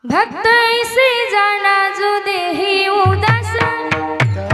भक्त ऐसे जाना जो देही उदास,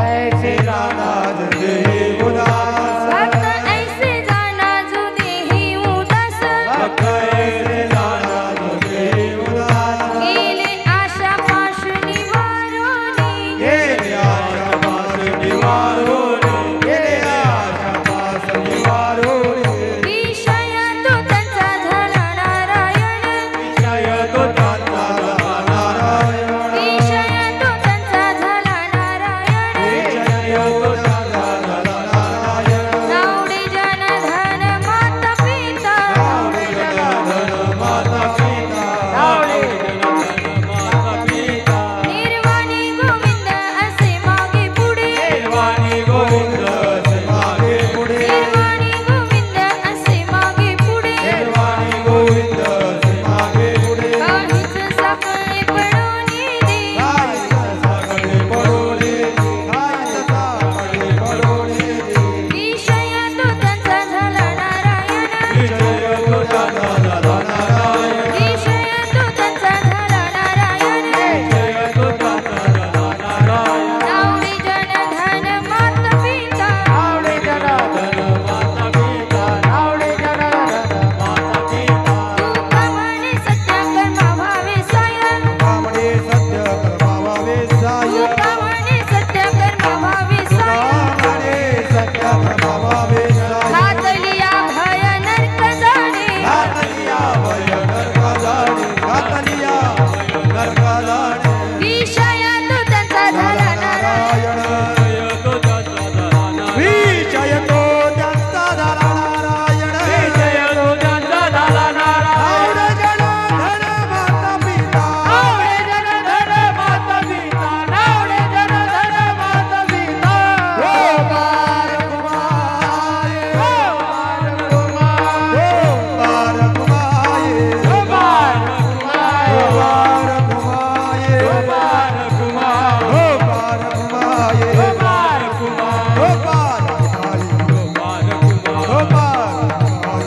ऐसे जाना जो देही उदास, भक्त ऐसे जाना जो देही उदास, भक्त ऐसे जाना जो देही उदास, गेले आशा पाश निवारोनी, गेले आशा पाश निवारोनी, गेले आशा पाश निवारोनी, विषय तो त्यांचा झाला नारायण, विषय तो त्यांचा झाला नारायण, विषय तो त्यांचा झाला नारायण, विषय तो त्यांचा झाला नारायण, नावडे जनधन माता पिता, नावडे जनधन माता पिता, नावडे जनधन माता पिता, निर्वाणी गोविंद असे मागे पुढे, निर्वाणी गोविंद असे मागे पुढे, निर्वाणी गोविंद असे मागे पुढे, निर्वाणी गोविंद असे मागे पुढे, काहीच सापळे पडोनी दे, काहीच सापळे पडोनी दे, काहीच सापळे पडोनी दे, विषय तो त्यांचा झाला नारायण, विषय तो त्यांचा झाला नारायण, विषय तो त्यांचा झाला नारायण, विषय तो त्यांचा झाला नारायण, नावडे जनधन माता पिता, नावडे जनधन माता पिता, नावडे जनधन माता पिता, तुका म्हणे सत्य कर्मा व्हावे साय, कामडे सत्य कर्मावे साय, तुका म्हणे सत्य कर्मा व्हावे साय, कामडे सत्य कर्मावे साय, घातलिया भय नरक जाणे, घातलिया भय नरका जाणे, घातलिया भय नरका जाणे, विषय तो त्यांचा झाला नारायण, विषय तो त्यांचा झाला नारायण, विषय तो त्यांचा झाला नारायण, नावडे जनधन माता पिता, नावडे जनधन माता पिता, नावडे जनधन माता पिता, ओ पारकुमारी, ओ पारकुमारी, ओ पारकुमारी, ओ पारकुमारी, ओ पारकुमारी, ओ पारकुमारी, ओ पारकुमारी, ओ पारकुमारी, ओ पारकुमारी.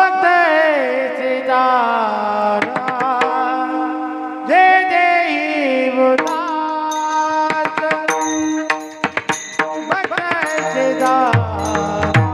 भक्ताचे दारा जे देई उदास, भक्ताचे दारा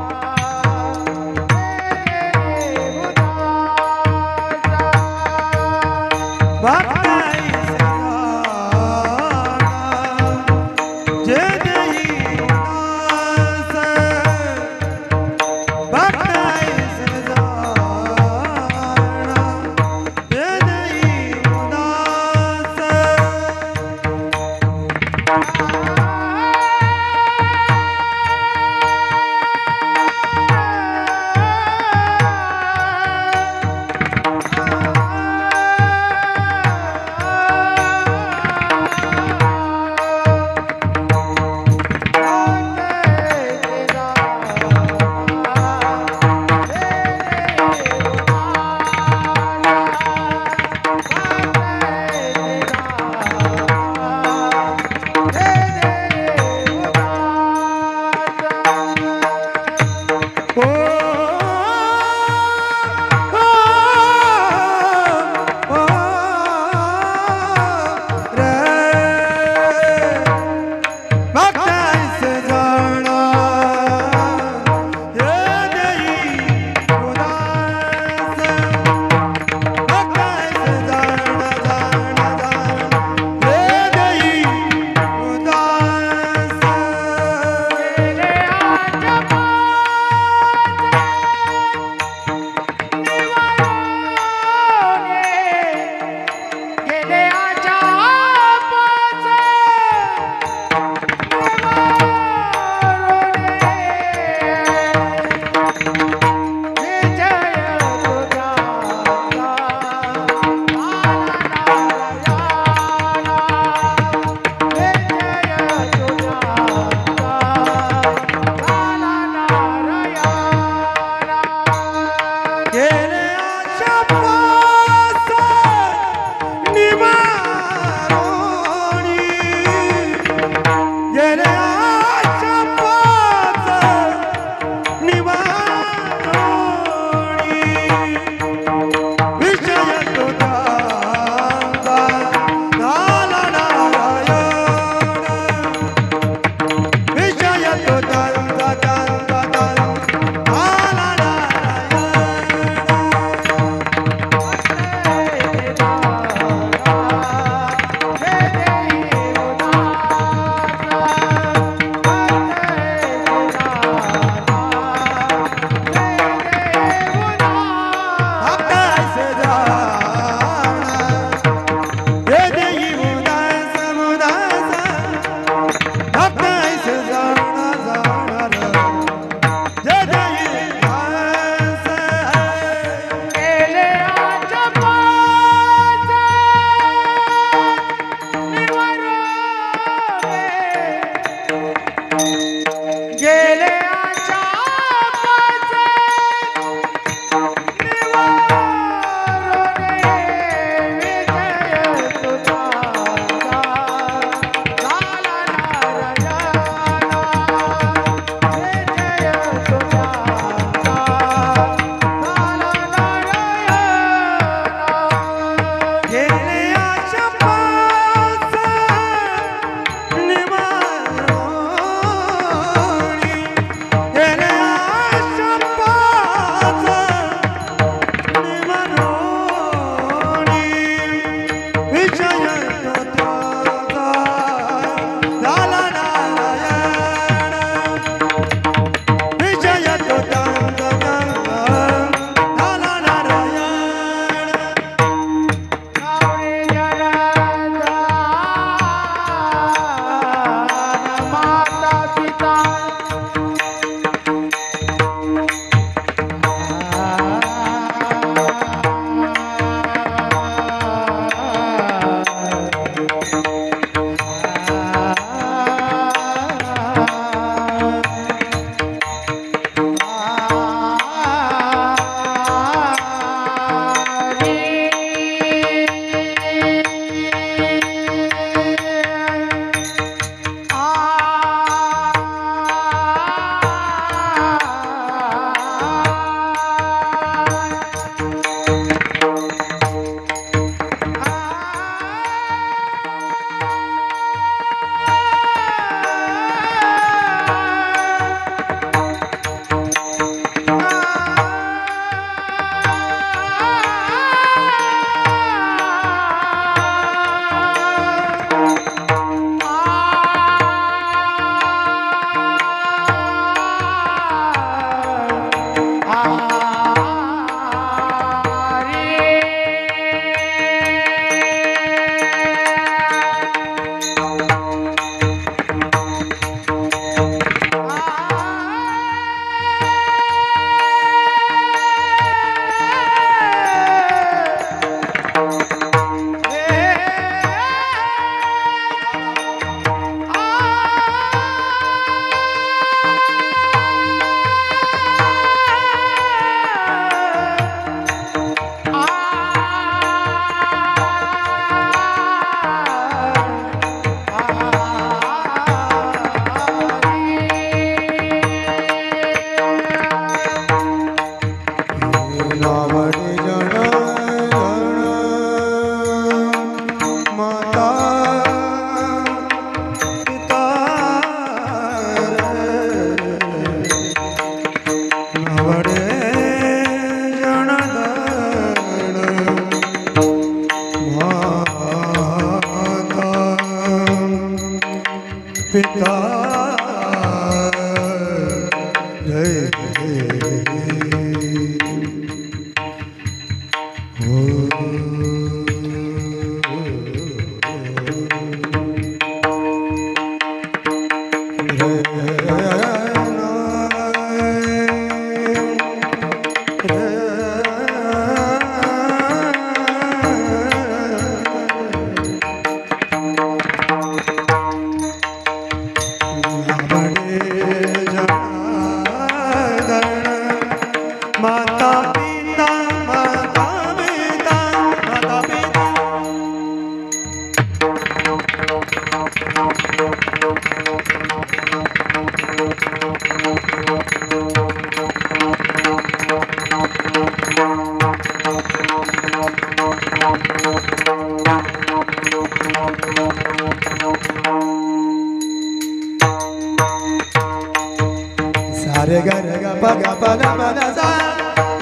Re ga pa ga pa da ba da za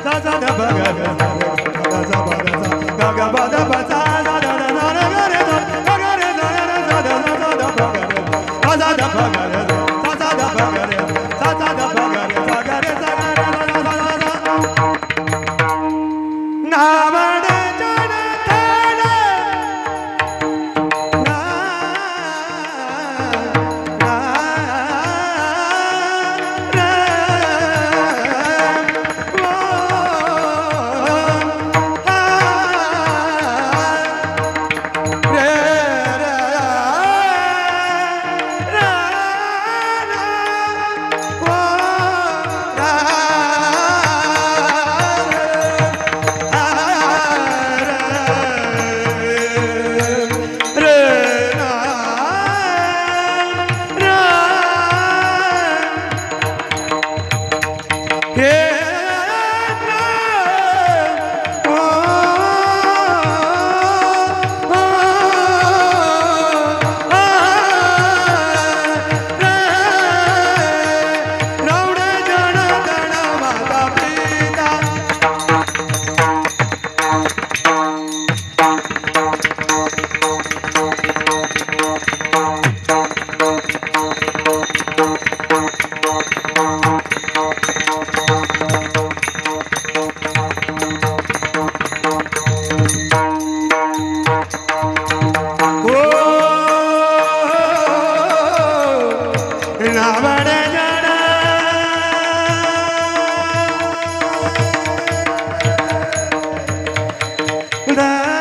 za da ba ga ga da za ba da za ga ga ba da ba za za da da da ga re da ga re da za da za da ba ga re za da ba ga re za da ba ga re za da ba ga re za ga re za ga re na ba de jana thana na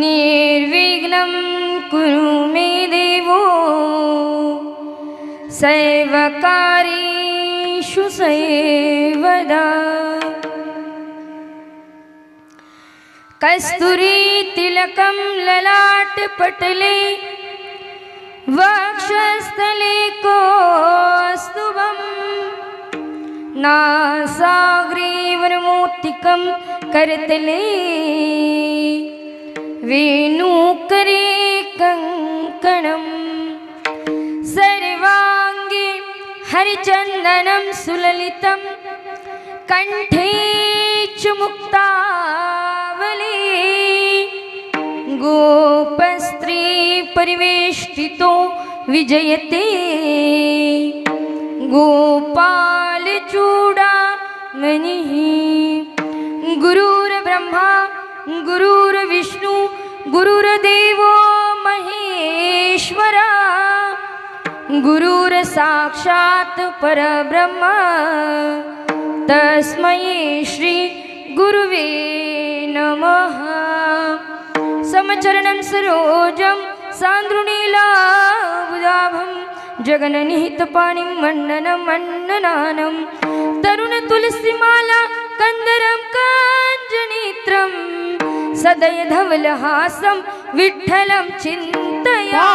निर्विघ्नं कुरु मे देवो सर्वकार्येषु सर्वदा। कस्तूरी तिलकं ललाटपटले वक्षस्थले कौस्तुभं नासाग्रीवरमोतिकं करतले वेणुकरे कङ्कणं सर्वाङ्गे हरिचन्दनं सुललितं कण्ठे च मुक्तावली गोपस्त्री परिवेष्टितो विजयते गोपालचूडामणिः। गुरुर्ब्रह्मा गुरुर्विष्णु गुरुर्देवो महेश्वरा गुरुर्साक्षात् परब्रह्म तस्मै श्री गुरुवे नमः। समचरणं सरोजं सान्द्रुनीलाबुधाभं जगन्निहितपाणिं मण्डनं मण्डनानं तरुणतुलसीमाला कन्दरं काञ्चनेत्रं सदय धवलहासं विठ्ठलं चिन्तया।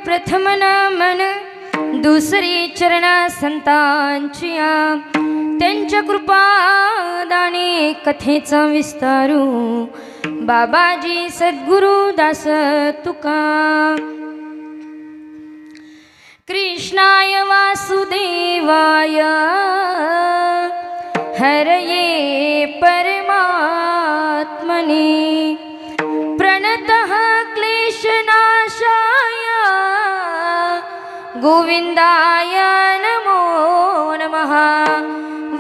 प्रथम नमन दुसरी चरणा संतांचिया त्यांच्या कृपादाने कथेचा विस्तारू बाबाजी सद्गुरु दास तुका। कृष्णाय वासुदेवाय हरये परमात्मने प्रणतः क्लेशनाशाय गोविंदाय नमो नमः।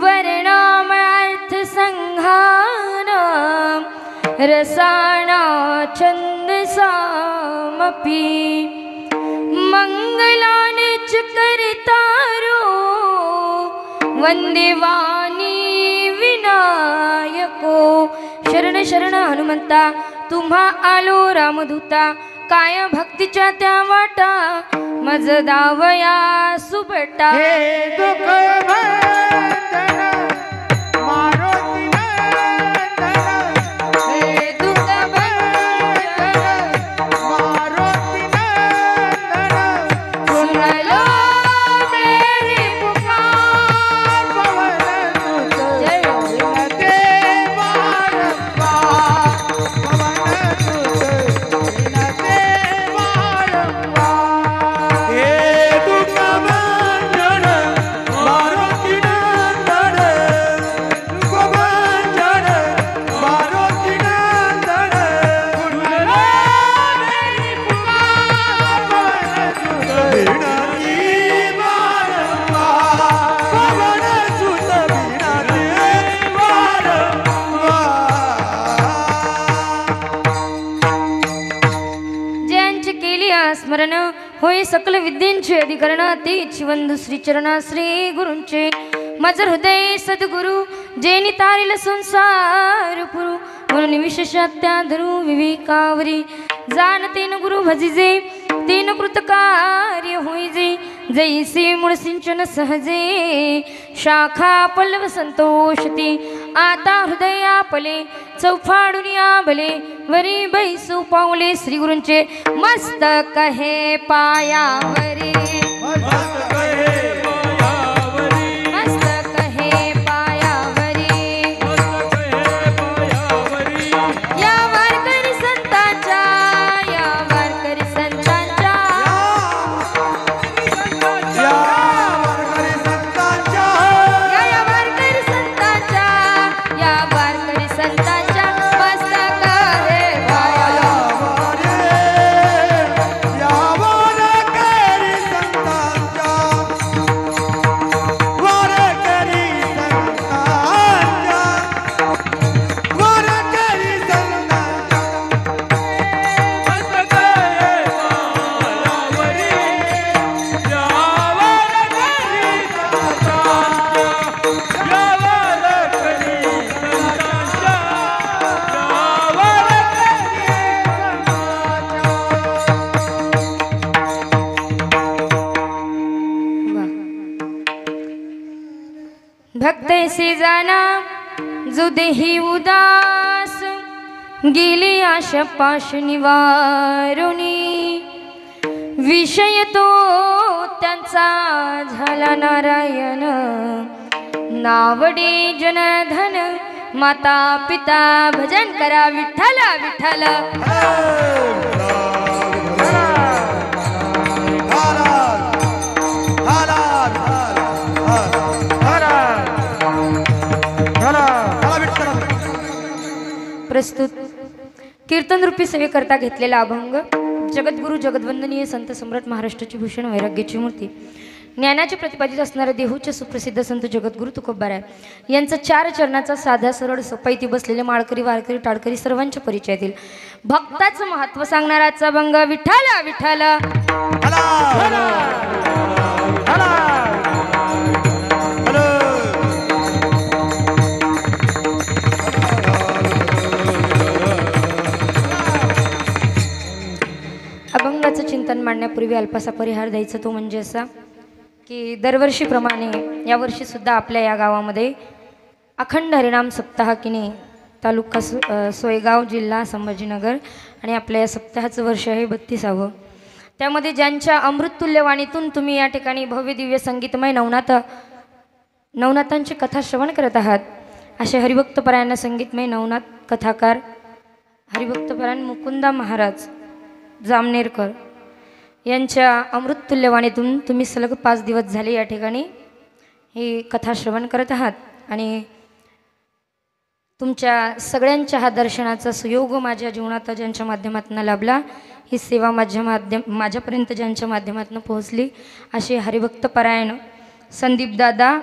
वर्णामर्थसंहान रसाना छन्दसामपि मंगलाने च करतारो वंदे वाणी विनायको। शरण शरण हनुमंता तुम्हा आलो रामदूता काय भक्तीच्या त्या वाटा मज दावया सुबटा। हे दुःख भंजन मारुती नंदन, हे दुःख भंजन मारुती नंदन, स्मरण होय सकल विद्येंचे अधिकरण तेची वंदू श्री चरणा श्री गुरूंचे माझं हृदय सद्गुरु जे नितारिल संसार पुरु म्हणून विशेषात्या धरू विवेकावरी जाणते न गुरु भजिजे तेन कृतकार्य होईजे जैसे मूळ सिंचन सहजे शाखा पल्लव संतोषती आता हृदया पले चौफाडून या भले वरी बैसू पावले श्री गुरूंचे मस्तक हे पायावरी भक्त ऐसे जाना जो देही उदास गेली आशा पाश निवारुनी विषय तो त्यांचा झाला नारायण नावडे जनधन माता पिता भजन करा विठ्ठल विठ्ठल प्रस्तुत कीर्तन रूपी सेवेकरता घेतलेला अभंग जगद्गुरु जगद्वंदनीय संत सम्राट महाराष्ट्राची भूषण वैराग्याची मूर्ती ज्ञानाचे प्रतिपादित असणारे देहूचे सुप्रसिद्ध संत जगद्गुरु तुकोबाराय यांचा 4 चरणाचा साधा सरळ सपाईती बसलेले माळकरी वारकरी टाळकरी सर्वांच्या परिचयातील भक्ताचं महत्त्व सांगणाराचा अभंग विठ्ठल विठ्ठल अभंगाचं चिंतन मांडण्यापूर्वी अल्पासा परिहार द्यायचा तो म्हणजे असा की दरवर्षीप्रमाणे यावर्षी सुद्धा आपल्या या गावामध्ये अखंड हरिनाम सप्ताह किने तालुका सोयगाव जिल्हा संभाजीनगर आणि आपल्या या सप्ताहाचं वर्ष आहे 32वे त्यामध्ये ज्यांच्या अमृततुल्यवाणीतून तुम्ही या ठिकाणी भव्य दिव्य संगीतमय नवनाथांची कथा श्रवण करत आहात असे हरिभक्तपरायण संगीतमय नवनाथ कथाकार हरिभक्तपरायण मुकुंदा महाराज जामनेरकर यांच्या अमृततुल्यवाणीतून तुम्ही सलग 5 दिवस झाले या ठिकाणी ही कथा श्रवण करत आहात आणि तुमच्या सगळ्यांच्या हा दर्शनाचा सुयोग माझ्या जीवनात ज्यांच्या माध्यमातून लाभला ही सेवा माझ्यापर्यंत ज्यांच्या माध्यमातून पोहोचली असे हरिभक्तपरायण संदीप दादा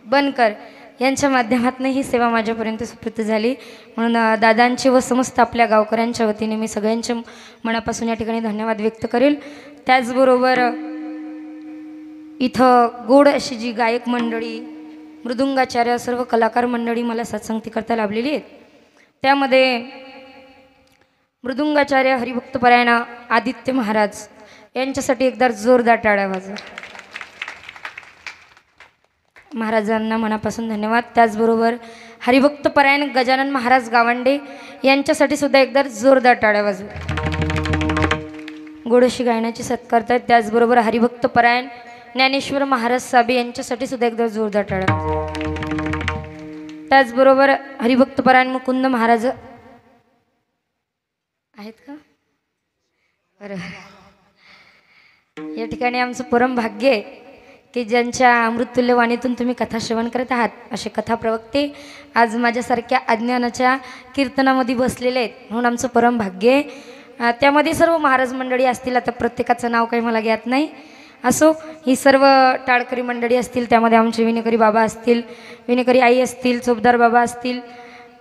बनकर यांच्या माध्यमातून ही सेवा माझ्यापर्यंत सुपूर्त झाली म्हणून दादांची व समस्त आपल्या गावकऱ्यांच्या वतीने मी सगळ्यांच्या मनापासून या ठिकाणी धन्यवाद व्यक्त करेल त्याचबरोबर इथं गोड अशी जी गायक मंडळी मृदुंगाचार्य सर्व कलाकार मंडळी मला सत्संगती करता लाभलेली आहेत त्यामध्ये मृदुंगाचार्य हरिभक्तपरायण आदित्य महाराज यांच्यासाठी एकदा जोरदार टाळ्या वाजवा महाराजांना मनापासून धन्यवाद त्याचबरोबर हरिभक्तपरायण गजानन महाराज गावंडे यांच्यासाठी सुद्धा एकदा जोरदार टाळ्या वाजवा गोडशी गायनाची सत्कारत आहेत त्याचबरोबर हरिभक्तपरायण ज्ञानेश्वर महाराज साबे यांच्यासाठी सुद्धा एकदा जोरदार टाळ्या वाजवा त्याचबरोबर हरिभक्तपरायण मुकुंद महाराज आहेत का बरं या ठिकाणी आमचं परम भाग्य आहे की ज्यांच्या अमृततुल्यवाणीतून तुम्ही कथा श्रवण करत आहात असे कथा प्रवक्ते आज माझ्यासारख्या अज्ञानाच्या कीर्तनामध्ये बसलेले आहेत म्हणून आमचं परम भाग्य आहे त्यामध्ये सर्व महाराज मंडळी असतील आता प्रत्येकाचं नाव काही मला ज्ञात नाही असो ही सर्व टाळकरी मंडळी असतील त्यामध्ये आमचे विनेकरी बाबा असतील विनेकरी आई असतील चोपदार बाबा असतील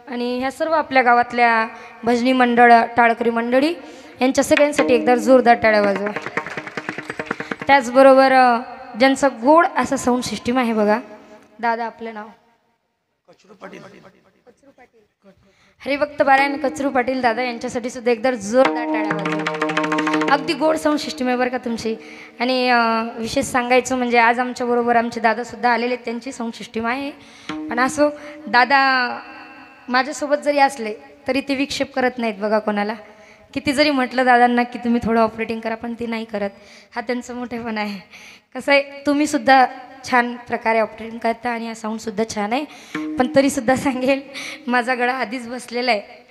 आणि ह्या सर्व आपल्या गावातल्या भजनी मंडळ टाळकरी मंडळी यांच्या सगळ्यांसाठी एकदा जोरदार टाळ्या वाजवा. त्याचबरोबर ज्यांचा गोड असा साऊंड सिस्टीम आहे बघा, दादा आपलं नाव हरिभक्त पारायण कचरू पाटील दादा, यांच्यासाठी सुद्धा एकदा जोरदार टाळ्या वाजवा. अगदी गोड साऊंड सिस्टीम आहे बरं का तुमची. आणि विशेष सांगायचं म्हणजे आज आमच्याबरोबर आमचे दादासुद्धा आलेले आहेत, त्यांची साऊंड सिस्टीम आहे. पण असो दादा माझ्यासोबत जरी असले तरी ते विक्षेप करत नाहीत बघा कोणाला. किती जरी म्हटलं दादांना की तुम्ही थोडं ऑपरेटिंग करा, पण ते नाही करत. हा त्यांचं मोठेपण आहे. कसं आहे, तुम्हीसुद्धा छान प्रकारे ऑपरेटिंग करता आणि हा साऊंडसुद्धा छान आहे. पण तरीसुद्धा सांगेल, माझा गळा आधीच बसलेला आहे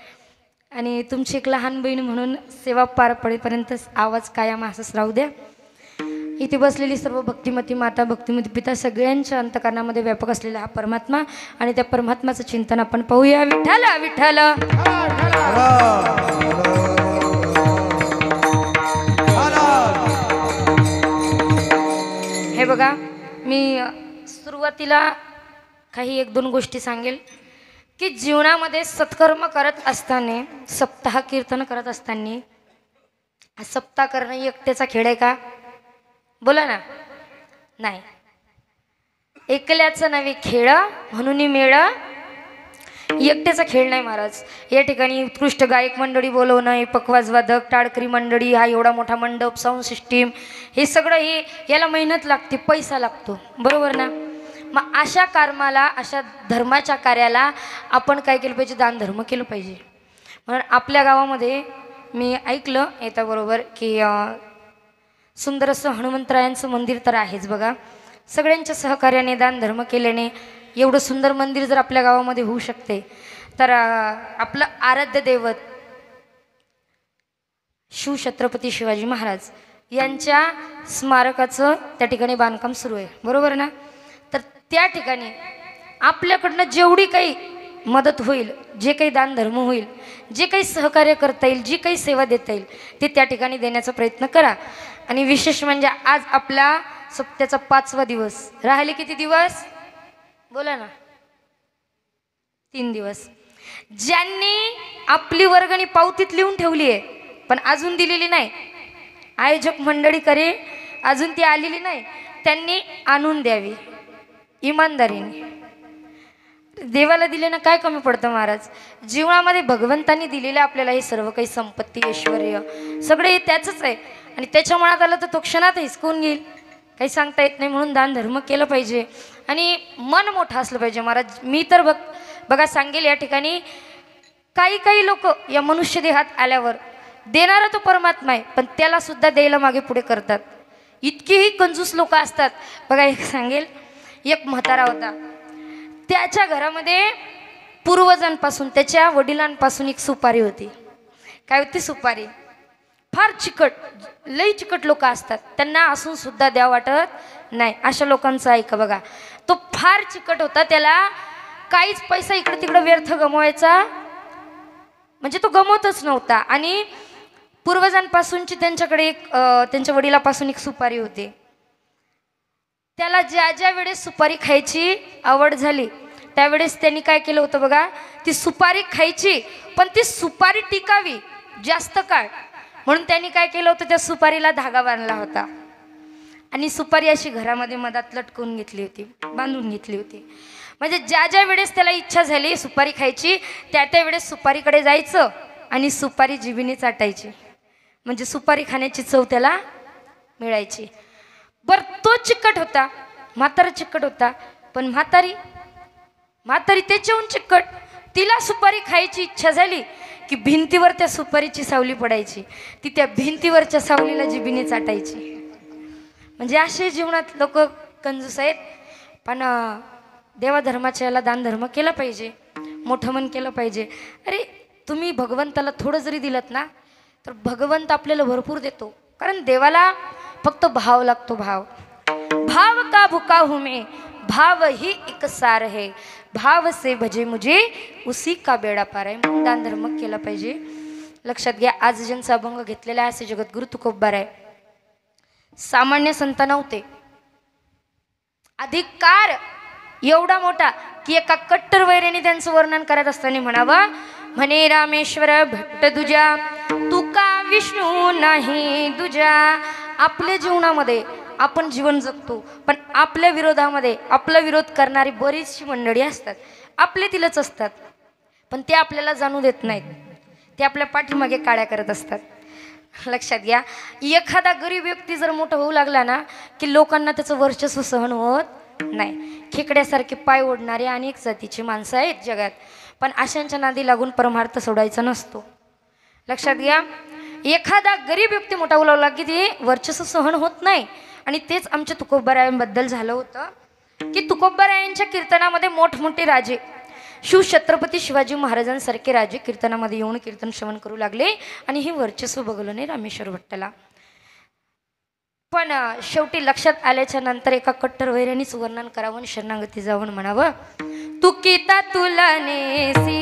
आणि तुमची एक लहान बहीण म्हणून सेवा पार पडेपर्यंत आवाज कायम असंच राहू द्या. इथे बसलेली सर्व भक्तिमती माता, भक्तिमती पिता, सगळ्यांच्या अंतकरणामध्ये व्यापक असलेला हा परमात्मा आणि त्या परमात्माचं चिंतन आपण पाहूया. विठ्ठल विठ्ठल हे बघा, मी सुरुवातीला काही एक दोन गोष्टी सांगेल की जीवनामध्ये सत्कर्म करत असताना, सप्ताह कीर्तन करत असताना, सप्ताह करणं एकट्याचा खेळ आहे का? बोला ना. नाही, एकल्याचं नव्हे खेळ म्हणून मेळ, एकट्याचा खेळ नाही महाराज. या ठिकाणी उत्कृष्ट गायक मंडळी बोलवणं, पकवाज वादक, टाळकरी मंडळी, हा एवढा मोठा मंडप, साऊंड सिस्टीम, हे सगळं याला मेहनत लागते, पैसा लागतो, बरोबर ना. मग अशा कर्माला, अशा धर्माच्या कार्याला आपण काय केलं पाहिजे? दान धर्म केलं पाहिजे. म्हणून आपल्या गावामध्ये मी ऐकलं येत्याबरोबर की सुंदर असं हनुमंतरायांचं मंदिर तर आहेच बघा. सगळ्यांच्या सहकार्याने दान धर्म केल्याने एवढं सुंदर मंदिर जर आपल्या गावामध्ये होऊ शकते, तर आपलं आराध्य दैवत शिवछत्रपती शिवाजी महाराज यांच्या स्मारकाचं त्या ठिकाणी बांधकाम सुरू आहे, बरोबर ना. तर त्या ठिकाणी आपल्याकडनं जेवढी काही मदत होईल, जे काही दान धर्म होईल, जे काही सहकार्य करता येईल, जी काही सेवा देता येईल, ते त्या ठिकाणी देण्याचा प्रयत्न करा. आणि विशेष म्हणजे आज आपला सप्त्याचा 5वा दिवस. राहिले किती दिवस? बोला ना. 3 दिवस. ज्यांनी आपली वर्गणी पावतीत लिहून ठेवली आहे पण अजून दिलेली नाही, आयोजक मंडळी करे अजून ती आलेली नाही, त्यांनी आणून द्यावी इमानदारीने. देवाला दिले ना काय कमी पडतं महाराज? जीवनामध्ये भगवंतांनी दिलेलं आपल्याला हे सर्व काही संपत्ती, ऐश्वर्य सगळे हे त्याचंच आहे आणि त्याच्या मनात आलं तर तो क्षणात हिसकून घेईल, काही सांगता येत नाही. म्हणून दान धर्म केलं पाहिजे आणि मन मोठं असलं पाहिजे महाराज. मी तर बघा सांगेल, या ठिकाणी काही लोक या मनुष्य देहात आल्यावर देणारा तो परमात्मा आहे, पण त्याला सुद्धा द्यायला मागे पुढे करतात. इतकेही कंजूस लोक असतात बघा. एक सांगेल, एक म्हातारा होता, त्याच्या घरामध्ये पूर्वजांपासून, त्याच्या वडिलांपासून एक सुपारी होती. काय होती सुपारी? फार चिकट, लई चिकट लोक असतात, त्यांना असून सुद्धा द्या वाटत नाही, अशा लोकांचं ऐका बघा. तो फार चिकट होता, त्याला काहीच पैसा इकडे तिकडे व्यर्थ गमवायचा म्हणजे तो गमवतच नव्हता. आणि पूर्वजांपासूनची त्यांच्याकडे एक, त्यांच्या वडिलापासून एक सुपारी होती. त्याला ज्या वेळेस सुपारी खायची आवड झाली त्यावेळेस त्यांनी काय केलं होतं बघा, ती सुपारी खायची पण ती सुपारी टिकावी जास्त काळ, म्हणून त्यांनी काय केलं होतं, त्या सुपारीला धागा बांधला होता आणि सुपारी अशी घरामध्ये मधात लटकवून घेतली होती, बांधून घेतली होती. म्हणजे ज्या वेळेस त्याला इच्छा झाली सुपारी खायची, त्या वेळेस सुपारीकडे जायचं आणि सुपारी जिभेने चाटायची, म्हणजे सुपारी खाण्याची चव त्याला मिळायची. बर तो चिकट होता, म्हातारा चिकट होता, पण म्हातारी त्याच्याहून चिकट. तिला सुपारी खायची इच्छा झाली की भिंतीवर त्या सुपारीची सावली पडायची, ती त्या भिंतीवरच्या सावलीला जिभेने चाटायची. म्हणजे असे जीवनात लोक कंजूस आहेत. पण देवाधर्माच्या याला दान धर्म केला पाहिजे, मोठं मन केलं पाहिजे. अरे तुम्ही भगवंताला थोडं जरी दिलत ना तर भगवंत आपल्याला भरपूर देतो, कारण देवाला फक्त भाव लागतो. भाव का भुका हूँ मैं, भाव ही एक सार है, भाव से भजे मुझे उसी का बेडा पार आहे. म्हणून दान धर्म केला पाहिजे. लक्षात घ्या, आज ज्यांचा अभंग घेतलेला आहे असे जगद्गुरु तुकोबार आहे. सामान्य संत नव्हते, अधिकार एवढा मोठा की एका कट्टर वैरेने त्यांचं वर्णन करत असताना म्हणावं, म्हणे रामेश्वर भट्ट तुझ्या तुका विष्णू नाही दुजा. आपल्या जीवनामध्ये आपण जीवन जगतो, पण आपल्या विरोधामध्ये आपला विरोध करणारी बरीचशी मंडळी असतात, आपले तिलच असतात, पण ते आपल्याला जाणू देत नाहीत. ते आपल्या पाठीमागे काळ्या करत असतात. लक्षात घ्या, एखादा गरीब व्यक्ती जर मोठा होऊ लागला ना की लोकांना त्याचं वर्चस्व सहन होत नाही. खेकड्यासारखे पाय ओढणारे अनेक जातीची माणसं आहेत जगात, पण अशांच्या नादी लागून परमार्थ सोडायचा नसतो. लक्षात घ्या, एखादा गरीब व्यक्ती मोठा होऊ लागला की ते वर्चस्व सहन होत नाही. आणि तेच आमच्या तुकोबारायांबद्दल झालं होतं की तुकोबारायांच्या कीर्तनामध्ये मोठमोठे राजे, शिवछत्रपती शिवाजी महाराजांसारखे राजे कीर्तनामध्ये येऊन कीर्तन श्रवण करू लागले आणि हे वर्चस्व बघलं नाही रामेश्वर भट्टाला. पण शेवटी लक्षात आल्याच्या नंतर एका कट्टर वैऱ्यानेच वर्णन करावं आणि शरणागती जावं म्हणावं. तुकिता तुला नेसी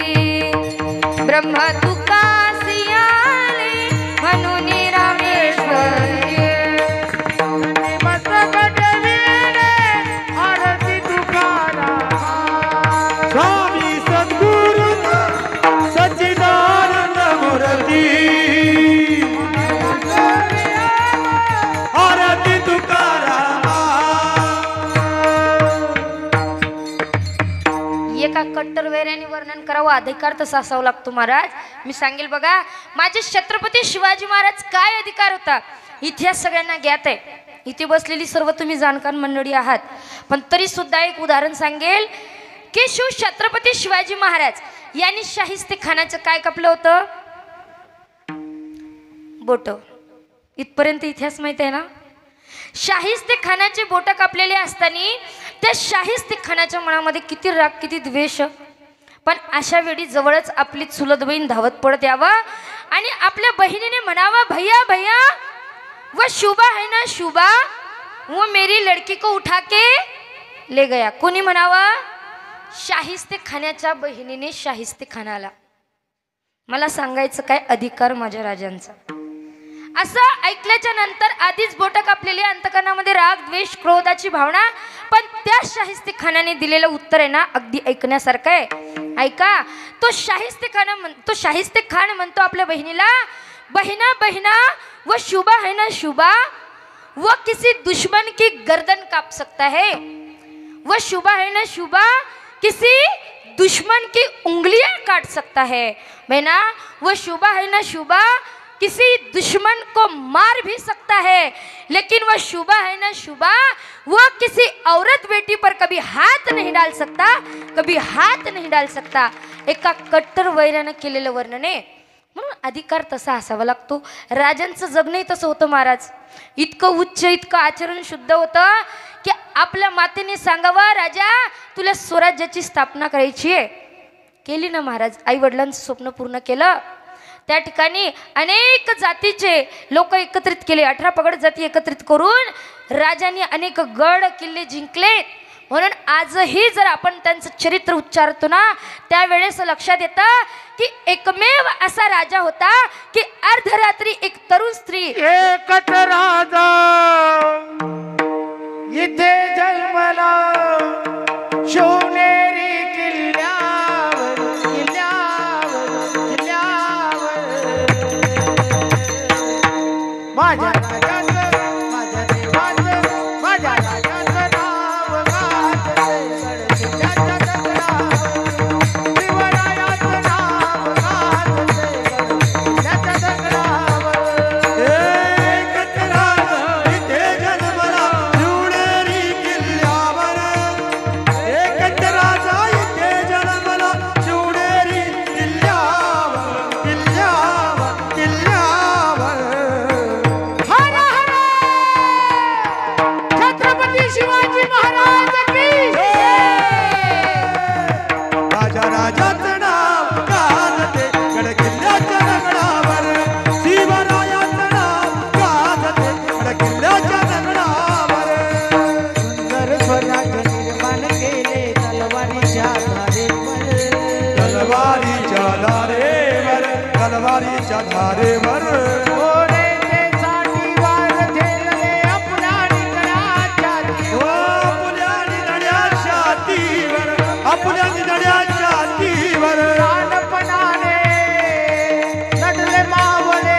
ब्रह्म तुकासी आले म्हणून रामेश्वर स्वामी सद्गुरु सच्चिदानंद मूर्ती आरती तुकाराम. एका कट्टर वैऱ्याने वर्णन करावं अधिकार तसा असावा लागतो महाराज. मी सांगेल बघा, माझे छत्रपती शिवाजी महाराज काय अधिकार होता इतिहास सगळ्यांना ज्ञात आहे. इथे बसलेली सर्व तुम्ही जाणकार मंडळी आहात, पण तरी सुद्धा एक उदाहरण सांगेल की शिवछत्रपती शिवाजी महाराज यांनी शाहिस्ते खानाचं काय कापलं होतं? बोट. इथपर्यंत इतिहास माहित आहे ना. शाहिस्ते खानाचे बोट कापलेले असताना त्या शाहिस्ते खानाच्या मनामध्ये किती राग किती द्वेष. पण अशा वेळी जवळच आपली चुलत बहीण धावत पडत यावं आणि आपल्या बहिणीने म्हणावं, भैया भैया वो शुभा है ना शुभा, वो मेरी लड़की को उठा के ले गया. कोणी म्हणावं? शाहिस्ते खानाच्या बहिणीने शाहिस्ते खानाला. मला सांगायचं काय अधिकार माझ्या राजांचा. असं ऐकल्याच्या नंतर आधीच बोट कापलेली, अंतकरणामध्ये राग द्वेष क्रोधाची भावना, पण त्या शाहिस्ते खानाने दिलेलं उत्तर आहे ना अगदी ऐकण्यासारखं आहे. ऐका, तो शाहिस्ते खान म्हणतो आपल्या बहिणीला, बहिना बहिना वो शुभा है ना शुभा, वो किसी दुश्मन की गर्दन काप सकता है. वो शुभा है ना शुभा, किसी दुश्मन की उंगलियां काट सकता है. बहना, वो शुभा है ना शुभा, किसी दुश्मन को मार भी सकता है, लेकिन वह शुभा है ना शुभा, वो किसी औरत बेटी पर कभी हाथ नहीं डाल सकता, कभी हाथ नहीं डाल सकता. एका कट्टर वैरानं केलेलं वर्णन आहे. म्हणून अधिकार तसा असावा लागतो. राजांचं जगणंही तसं होतं महाराज. इतकं उच्च, इतकं आचरण शुद्ध होतं की आपल्या मातेने सांगावं, राजा तुला स्वराज्याची स्थापना करायची आहे. केली ना महाराज. आई वडिलांचं स्वप्न पूर्ण केलं. त्या ठिकाणी अनेक जातीचे लोक एकत्रित केले. 18 पगड जाती एकत्रित करून राजांनी अनेक गड किल्ले जिंकलेत. म्हणून आजही जर आपण त्यांचं चरित्र उच्चारतो ना त्यावेळेस लक्षात येतं की एकमेव असा राजा होता की अर्धरात्री एक तरुण स्त्री एकच राजा इथे जन्मला शिवनेरी किल्ल्यावर किल्ल्यावर किल्ल्यावर माझ्या राजाचं माझ्या देवाचं माझ्या राजाचं नाव गाजते गडकिल्ल्याच्या दगडावर शिवरायाचं नाव गाजते गडकिल्ल्याच्या दगडावर एकच राजा इथे जन्मला शिवनेरी किल्ल्यावर एकच राजा इथे जन्मला शिवनेरी किल्ल्यावर किल्ल्यावर किल्ल्यावर हर हर छत्रपती शिवाजी महाराज की राजा राजाचं नाव गाजते गडकिल्ल्याच्या दगडावर शिवरायाचं नाव गाजते गडकिल्ल्याच्या दगडावर सुंदर स्वराज्य निर्माण केले तलवारीच्या धारेवर तलवारीच्या धारेवर तलवारीच्या धारेवर आपल्या निधड्याच्या तीवर प्राणपणाने लढले मावळे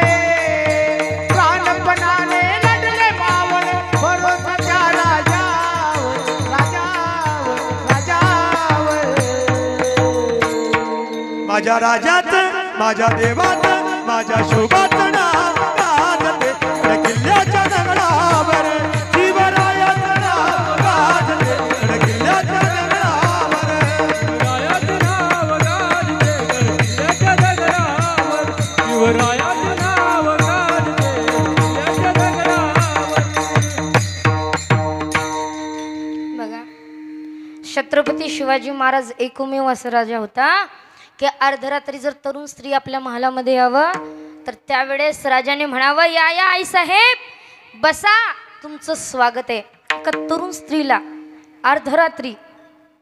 माझ्या राजात माझ्या देवात माझ्या शोभात नाव गाजते किल्ल्याच्या दगडावर शिवरायाचं नाव गाजते किल्ल्याच्या दगडावर शिवरायाचं नाव गाजते किल्ल्याच्या दगडावर शिवरायाचं नाव गाजते किल्ल्याच्या दगडावर. बघा, छत्रपती शिवाजी महाराज एकमेव असा राजा होता की अर्धरात्री जर तरुण स्त्री आपल्या महालामध्ये यावं तर त्यावेळेस राजाने म्हणावं, या या आई साहेब बसा, तुमचं स्वागत आहे. एका तरुण स्त्रीला अर्धरात्री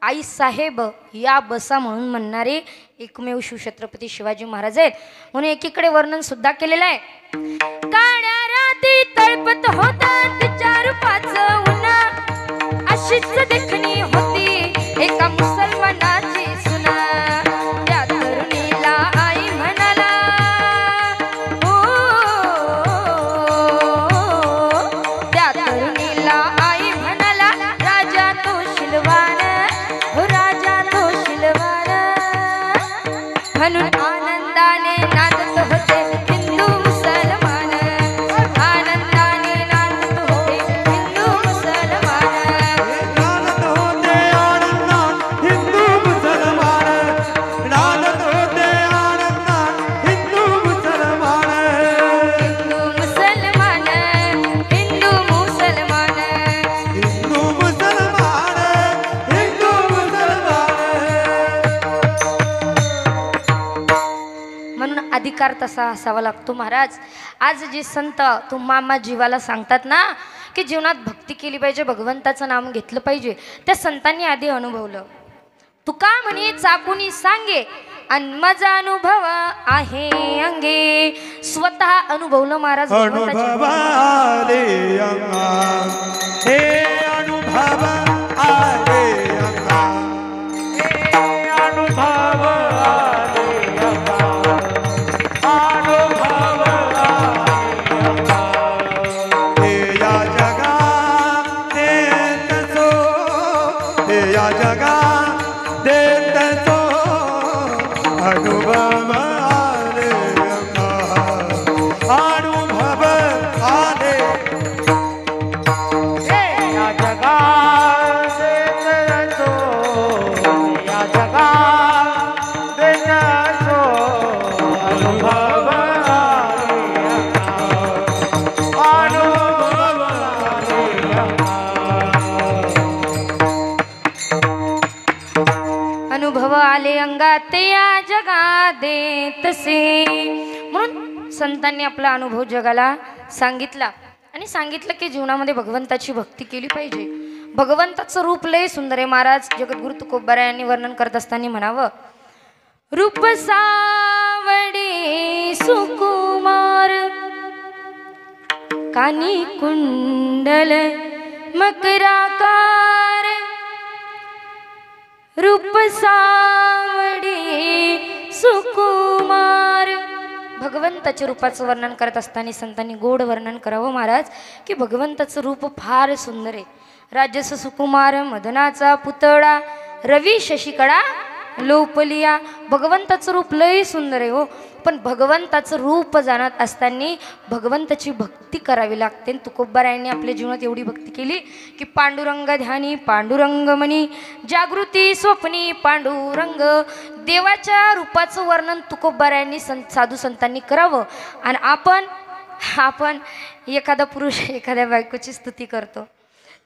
आई साहेब या बसा म्हणून म्हणणारे एकमेव शिवछत्रपती शिवाजी महाराज आहेत. म्हणून एकीकडे वर्णन सुद्धा केलेलं आहे. काळ्या राती तळपत होता तिच्या रूपाचं उन्हा, अशीच देखणी होती एका मुसलमानाची सुना. त्या तरुणीला आई म्हणाला, हो त्या तरुणीला आई म्हणाला, राजा तो शिलवान, हो राजा तो शिलवान. म्हणून आनंदाने नाचत होते हिंदू मुसलमान, आनंदाने नाचत होते हिंदू मुसलमान. नाचत होते आनंदात हिंदू मुसलमान, नाचत होते आनंदात हिंदू मुसलमान. हिंदू मुसलमान, हिंदू मुसलमान. हिंदू मुसलमान, हिंदू मुसलमान. म्हणून अधिकार तसा असावा लागतो महाराज. आज जे संत तुम्हा जीवाला सांगतात ना की जीवनात भक्ती केली पाहिजे, भगवंताचं नाम घेतलं पाहिजे, त्या संतांनी आधी अनुभवलं. तुका म्हणे चाकुनी सांगे आणि माझा अनुभव आहे अंगे. स्वतः अनुभवलं महाराज भगवंताची. अनुभव आले अंगा, हे अनुभव आले अंगा, हे अनुभव आले अंगा, अनुभव आले अंगा. हे या जगात देत सो, हे या जगात देत सो, अनुभव आले अंगा, अनुभव आले. या जगात देत सो, या जगात देत सो, अनुभव आले अंगा, अनुभव आले अंगा. अनुभव आले अंगात या जगा देतसे. म्हणून संतांनी आपला अनुभव जगाला सांगितला आणि सांगितलं की जीवनामध्ये भगवंताची भक्ती केली पाहिजे. भगवंताचं रूप लय सुंदर आहे. महाराज जगद्गुरु तुकोबाराय यांनी वर्णन करत असताना म्हणावं, रूप सावडे सुकुमार, कानी कुंडल मकराकार. रूप सावडे सुकुमार. भगवंताच्या रूपाचं वर्णन करत असताना संतांनी गोड वर्णन करावं महाराज की भगवंताचं रूप फार सुंदर आहे. राजस सुकुमार, मदनाचा पुतळा, रवी शशिकळा लोपलिया. भगवंताचं रूप लय सुंदर आहे हो. पण भगवंताचं रूप जाणत असताना भगवंताची भक्ती करावी लागते. तुकोबारायांनी आपल्या जीवनात एवढी भक्ती केली की पांडुरंग ध्यानी पांडुरंग मनी, जागृती स्वप्नी पांडुरंग. देवाच्या रूपाचं वर्णन तुकोबारायांनी साधू संतांनी करावं. आणि आपण एखादा पुरुष एखाद्या बायकोची स्तुती करतो,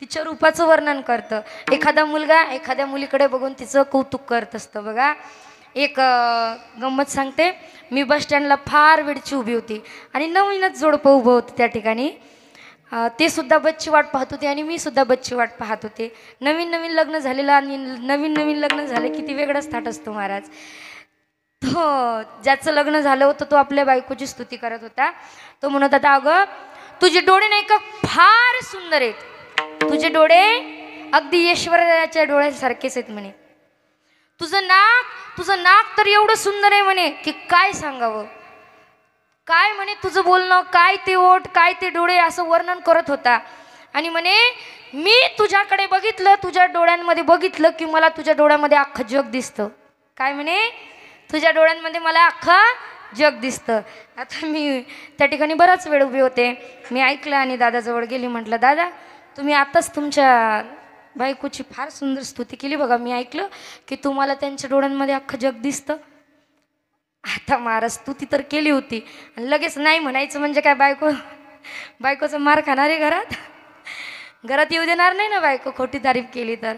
तिच्या रूपाचं वर्णन करतं. एखादा मुलगा एखाद्या मुलीकडे बघून तिचं कौतुक करत असतं. बघा, एक गंमत सांगते. मी बस स्टँडला फार वेळची उभी होती आणि नवीनच जोडपं उभं होतं त्या ठिकाणी. ते सुद्धा बसची वाट पाहत होते आणि मी सुद्धा बसची वाट पाहत होते. नवीन नवीन लग्न झालेलं आणि नवीन लग्न झालं किती वेगळाच थाट असतो महाराज. तो ज्याचं लग्न झालं होतं तो आपल्या बायकोची स्तुती करत होता. तो म्हणत होता, अगं तुझे डोळे नाही का फार सुंदर आहेत, तुझे डोळे अगदी ऐश्वर्याच्या डोळ्यासारखेच आहेत म्हणे. तुझं नाक तर एवढं सुंदर आहे म्हणे की काय सांगावं. काय म्हणे तुझं बोलणं, काय ते ओठ, काय ते डोळे, असं वर्णन करत होता. आणि म्हणे मी तुझ्याकडे बघितलं, तुझ्या डोळ्यांमध्ये बघितलं की मला तुझ्या डोळ्यामध्ये अख्खं जग दिसतं. काय म्हणे, तुझ्या डोळ्यांमध्ये मला अख्खा जग दिसतं. आता मी त्या ठिकाणी बराच वेळ उभी होते. मी ऐकलं आणि दादाजवळ गेली. म्हटलं दादा तुम्ही आत्ताच तुमच्या बायकोची फार सुंदर स्तुती केली बघा. मी ऐकलं की तुम्हाला त्यांच्या डोळ्यांमध्ये अख्खं जग दिसतं. आता महाराज स्तुती तर केली होती आणि लगेच नाही म्हणायचं म्हणजे काय बायकोचं मार खाणार आहे घरात येऊ देणार नाही ना बायको खोटी तारीफ केली तर.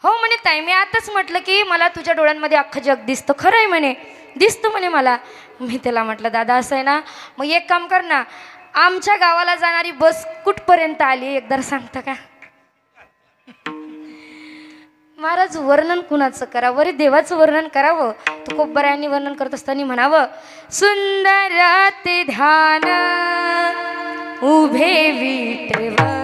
हो म्हणे ताई मी आताच म्हटलं की मला तुझ्या डोळ्यांमध्ये अख्खं जग दिसतं. खरं आहे म्हणे दिसतं म्हणे मला. मी त्याला म्हटलं दादा असं आहे ना मग एक काम कर ना आमच्या गावाला जाणारी बस कुठपर्यंत आली एकदा सांगता का. महाराज वर्णन कुणाचं करावं रे देवाचं वर्णन करावं. तू खूप बऱ्याने वर्णन करत असताना म्हणावं सुंदर ते ध्यान उभे विटेवरी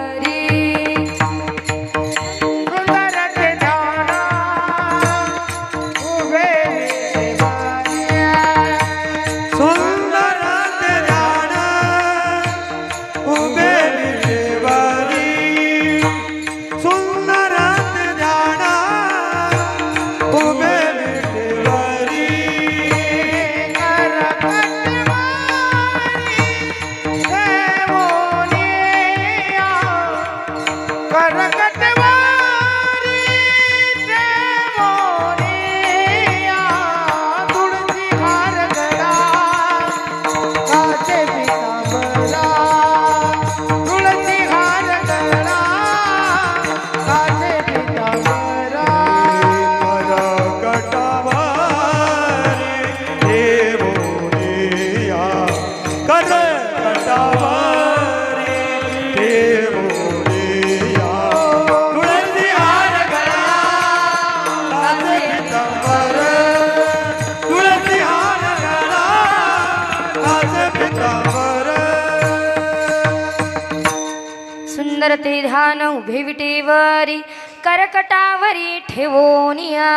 सुंदर ते ध्यान उभे विटेवरी करकटावरी ठेवोनिया.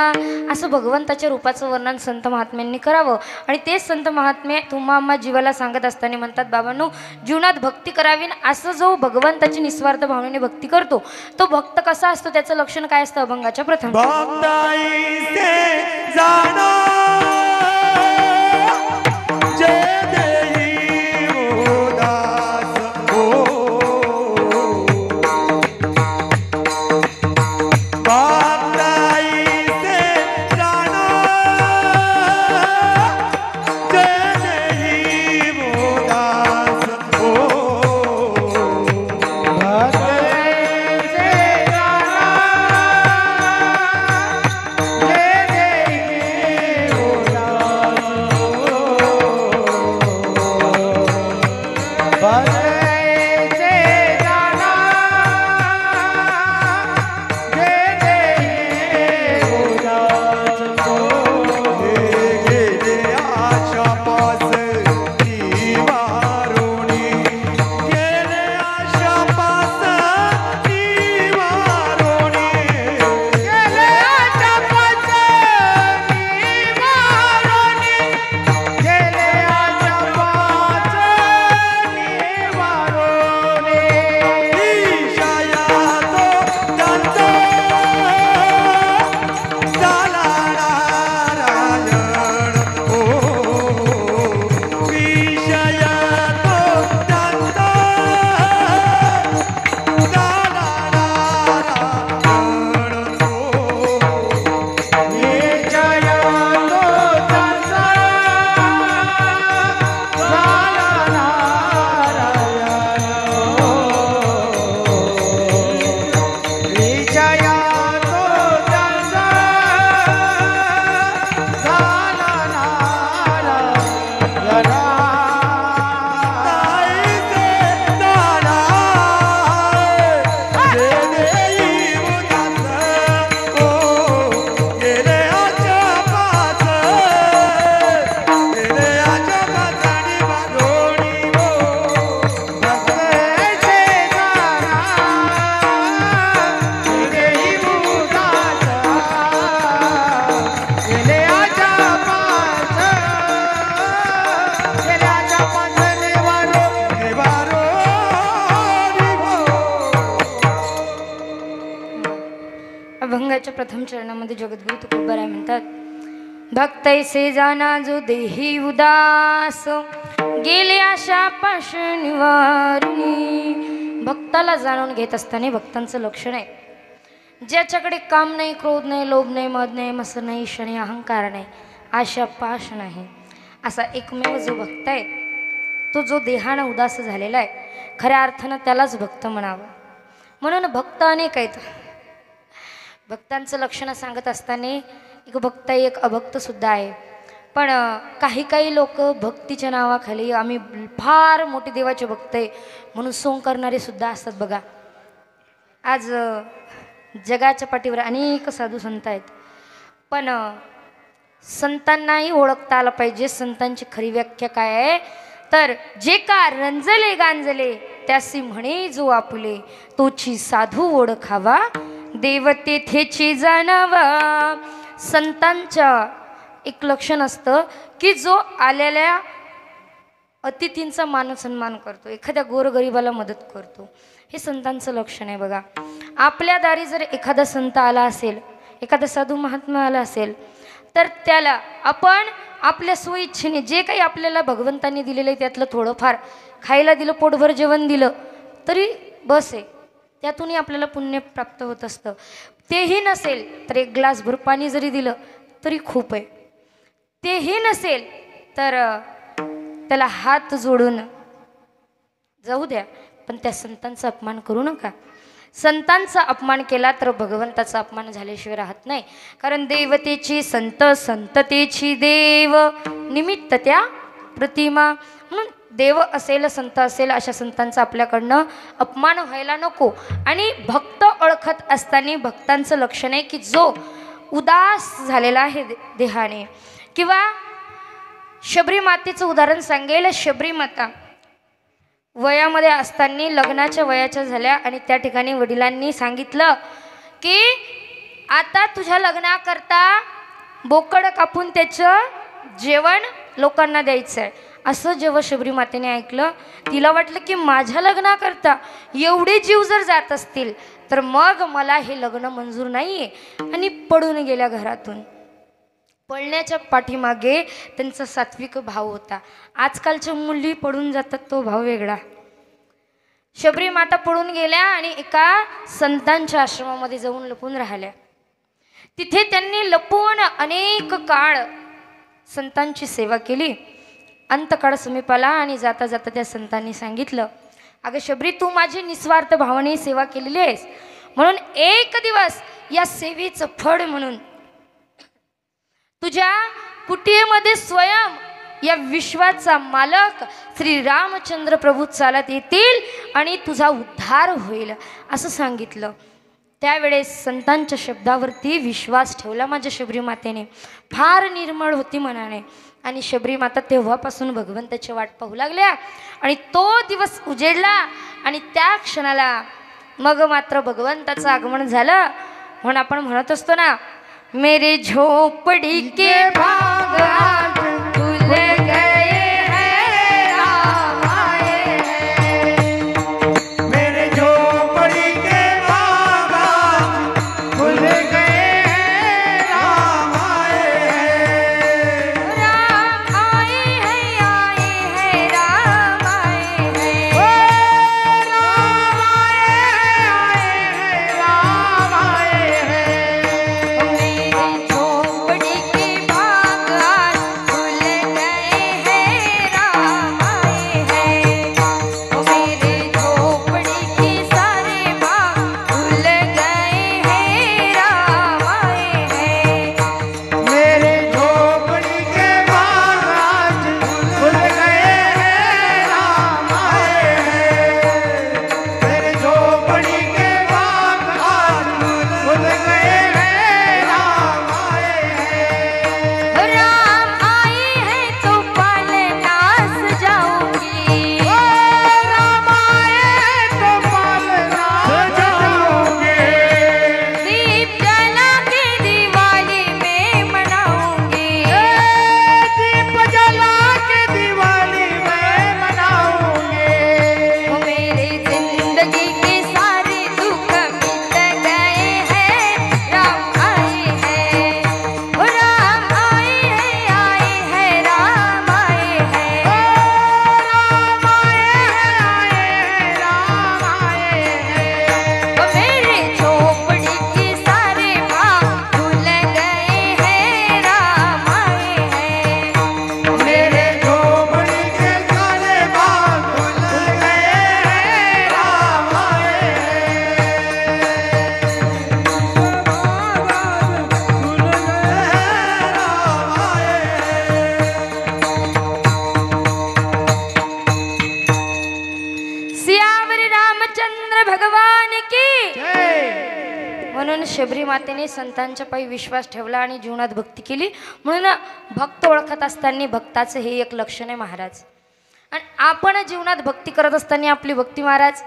असं भगवंताच्या रूपाचं वर्णन संत महात्म्यांनी करावं. आणि तेच संत महात्मे तुम्हा जीवाला सांगत असताना म्हणतात बाबांनो जीवनात भक्ती करावी. असं जो भगवंताची निस्वार्थ भावनेने भक्ती करतो तो भक्त कसा असतो त्याचं लक्षण काय असतं अभंगाच्या प्रथम अभंगाच्या प्रथम चरणामध्ये जगद्गुरु तुकोबाराय म्हणतात भक्तैसे जाना जो देही उदास, गेले आशा पाश निवारुनी. भक्ताला जाणून घेत असताना भक्तांचं लक्षण आहे, ज्याच्याकडे काम नाही, क्रोध नाही, लोभ नाही, मद नाही, मत्सर नाही, ईर्ष्या नाही, अहंकार नाही, आशा पाश नाही, असा एकमेव जो भक्त आहे, तो जो देहानं उदास झालेला आहे, खऱ्या अर्थानं त्यालाच भक्त म्हणावं. म्हणून भक्त अनेक आहेत. भक्तांचं लक्षणं सांगत असताना एक भक्त आहे, एक अभक्त सुद्धा आहे. पण काही काही लोक भक्तीच्या नावाखाली आम्ही फार मोठे देवाचे भक्त आहे म्हणून सोंग करणारे सुद्धा असतात बघा. आज जगाच्या पाठीवर अनेक साधू संत आहेत, पण संतांनाही ओळखता आलं पाहिजे. संतांची खरी व्याख्या काय आहे तर, जे का रंजले गांजले त्यासी म्हणे जो आपुले, तोची साधू ओळखावा देव तेथेची जाणावा. संतांच्या एक लक्षण असतं की जो आलेल्या अतिथींचा मान सन्मान करतो, एखाद्या गोरगरिबाला मदत करतो, हे संतांचं लक्षण आहे बघा. आपल्या दारी जर एखादा संत आला असेल, एखादा साधू महात्मा आला असेल, तर त्याला आपण आपल्या स्वइच्छेने जे काही आपल्याला भगवंतांनी दिलेलं आहे त्यातलं थोडंफार खायला दिलं, पोटभर जेवण दिलं तरी बस आहे, त्यातूनही आपल्याला पुण्य प्राप्त होत असतं. तेही नसेल तर एक ग्लासभर पाणी जरी दिलं तरी खूप आहे. तेही नसेल तर त्याला हात जोडून जाऊ द्या, पण त्या संतांचा अपमान करू नका. संतांचा अपमान केला तर भगवंताचा अपमान झाल्याशिवाय राहत नाही. कारण देवतेची संत, संततेची देव, निमित्त त्या प्रतिमा. म्हणून देव असेल, संत असेल, अशा संतांचा आपल्याकडनं अपमान व्हायला नको. आणि भक्त ओळखत असताना भक्तांचं लक्षण आहे की जो उदास झालेला आहे देहाने, किंवा शबरी मातेचं उदाहरण सांगेल. शबरी माता वयामध्ये असताना लग्नाच्या वयाच्या झाल्या आणि त्या ठिकाणी वडिलांनी सांगितलं की आता तुझ्या लग्नाकरता बोकड कापून त्याचं जेवण लोकांना द्यायचं आहे. असं जेव्हा शबरी मातेने ऐकलं, तिला वाटलं की माझ्या लग्नाकरता एवढे जीव जर जात असतील तर मग मला हे लग्न मंजूर नाही आहे, आणि पळून गेल्या घरातून. पळण्याच्या पाठीमागे त्यांचा सात्विक भाव होता. आजकालच्या मुली पळून जातात, तो भाव वेगळा. शबरी माता पळून गेल्या आणि एका संतांच्या आश्रमामध्ये जाऊन लपून राहिल्या. तिथे त्यांनी लपून अनेक काळ संतांची सेवा केली. अंतकाळ समीप आला आणि जाता जाता त्या संतांनी सांगितलं, अगं शबरी, तू माझी निस्वार्थ भावने सेवा केलेली आहेस, म्हणून एक दिवस या सेवेचं फळ म्हणून तुझ्या कुटीमध्ये स्वयं या विश्वाचा मालक श्री रामचंद्र प्रभू चालत येतील आणि तुझा उद्धार होईल असं सांगितलं. त्यावेळेस संतांच्या शब्दावरती विश्वास ठेवला माझ्या शबरी मातेने. फार निर्मळ होती मनाने, आणि शबरी माता तेव्हापासून भगवंताची वाट पाहू लागल्या. आणि तो दिवस उजेडला आणि त्या क्षणाला मग मात्र भगवंताचं आगमन झालं. म्हणून आपण म्हणत असतो ना, मेरे झोपड़ी के भाग आज खुल गए हैं, राम आए हैं. मेरे झोपड़ी के भाग आज खुल गए हैं, राम आए हैं. राम आए हैं, आए हैं, राम आए हैं. राम आए हैं, राम आए हैं. मेरी झोपड़ी के भाग आज शबरी मातेने संतांच्या पायी विश्वास ठेवला आणि जीवनात भक्ती केली. म्हणून भक्त ओळखत असताना भक्ताचं हे एक लक्षण आहे महाराज. आणि आपण जीवनात भक्ती करत असताना आपली भक्ती महाराज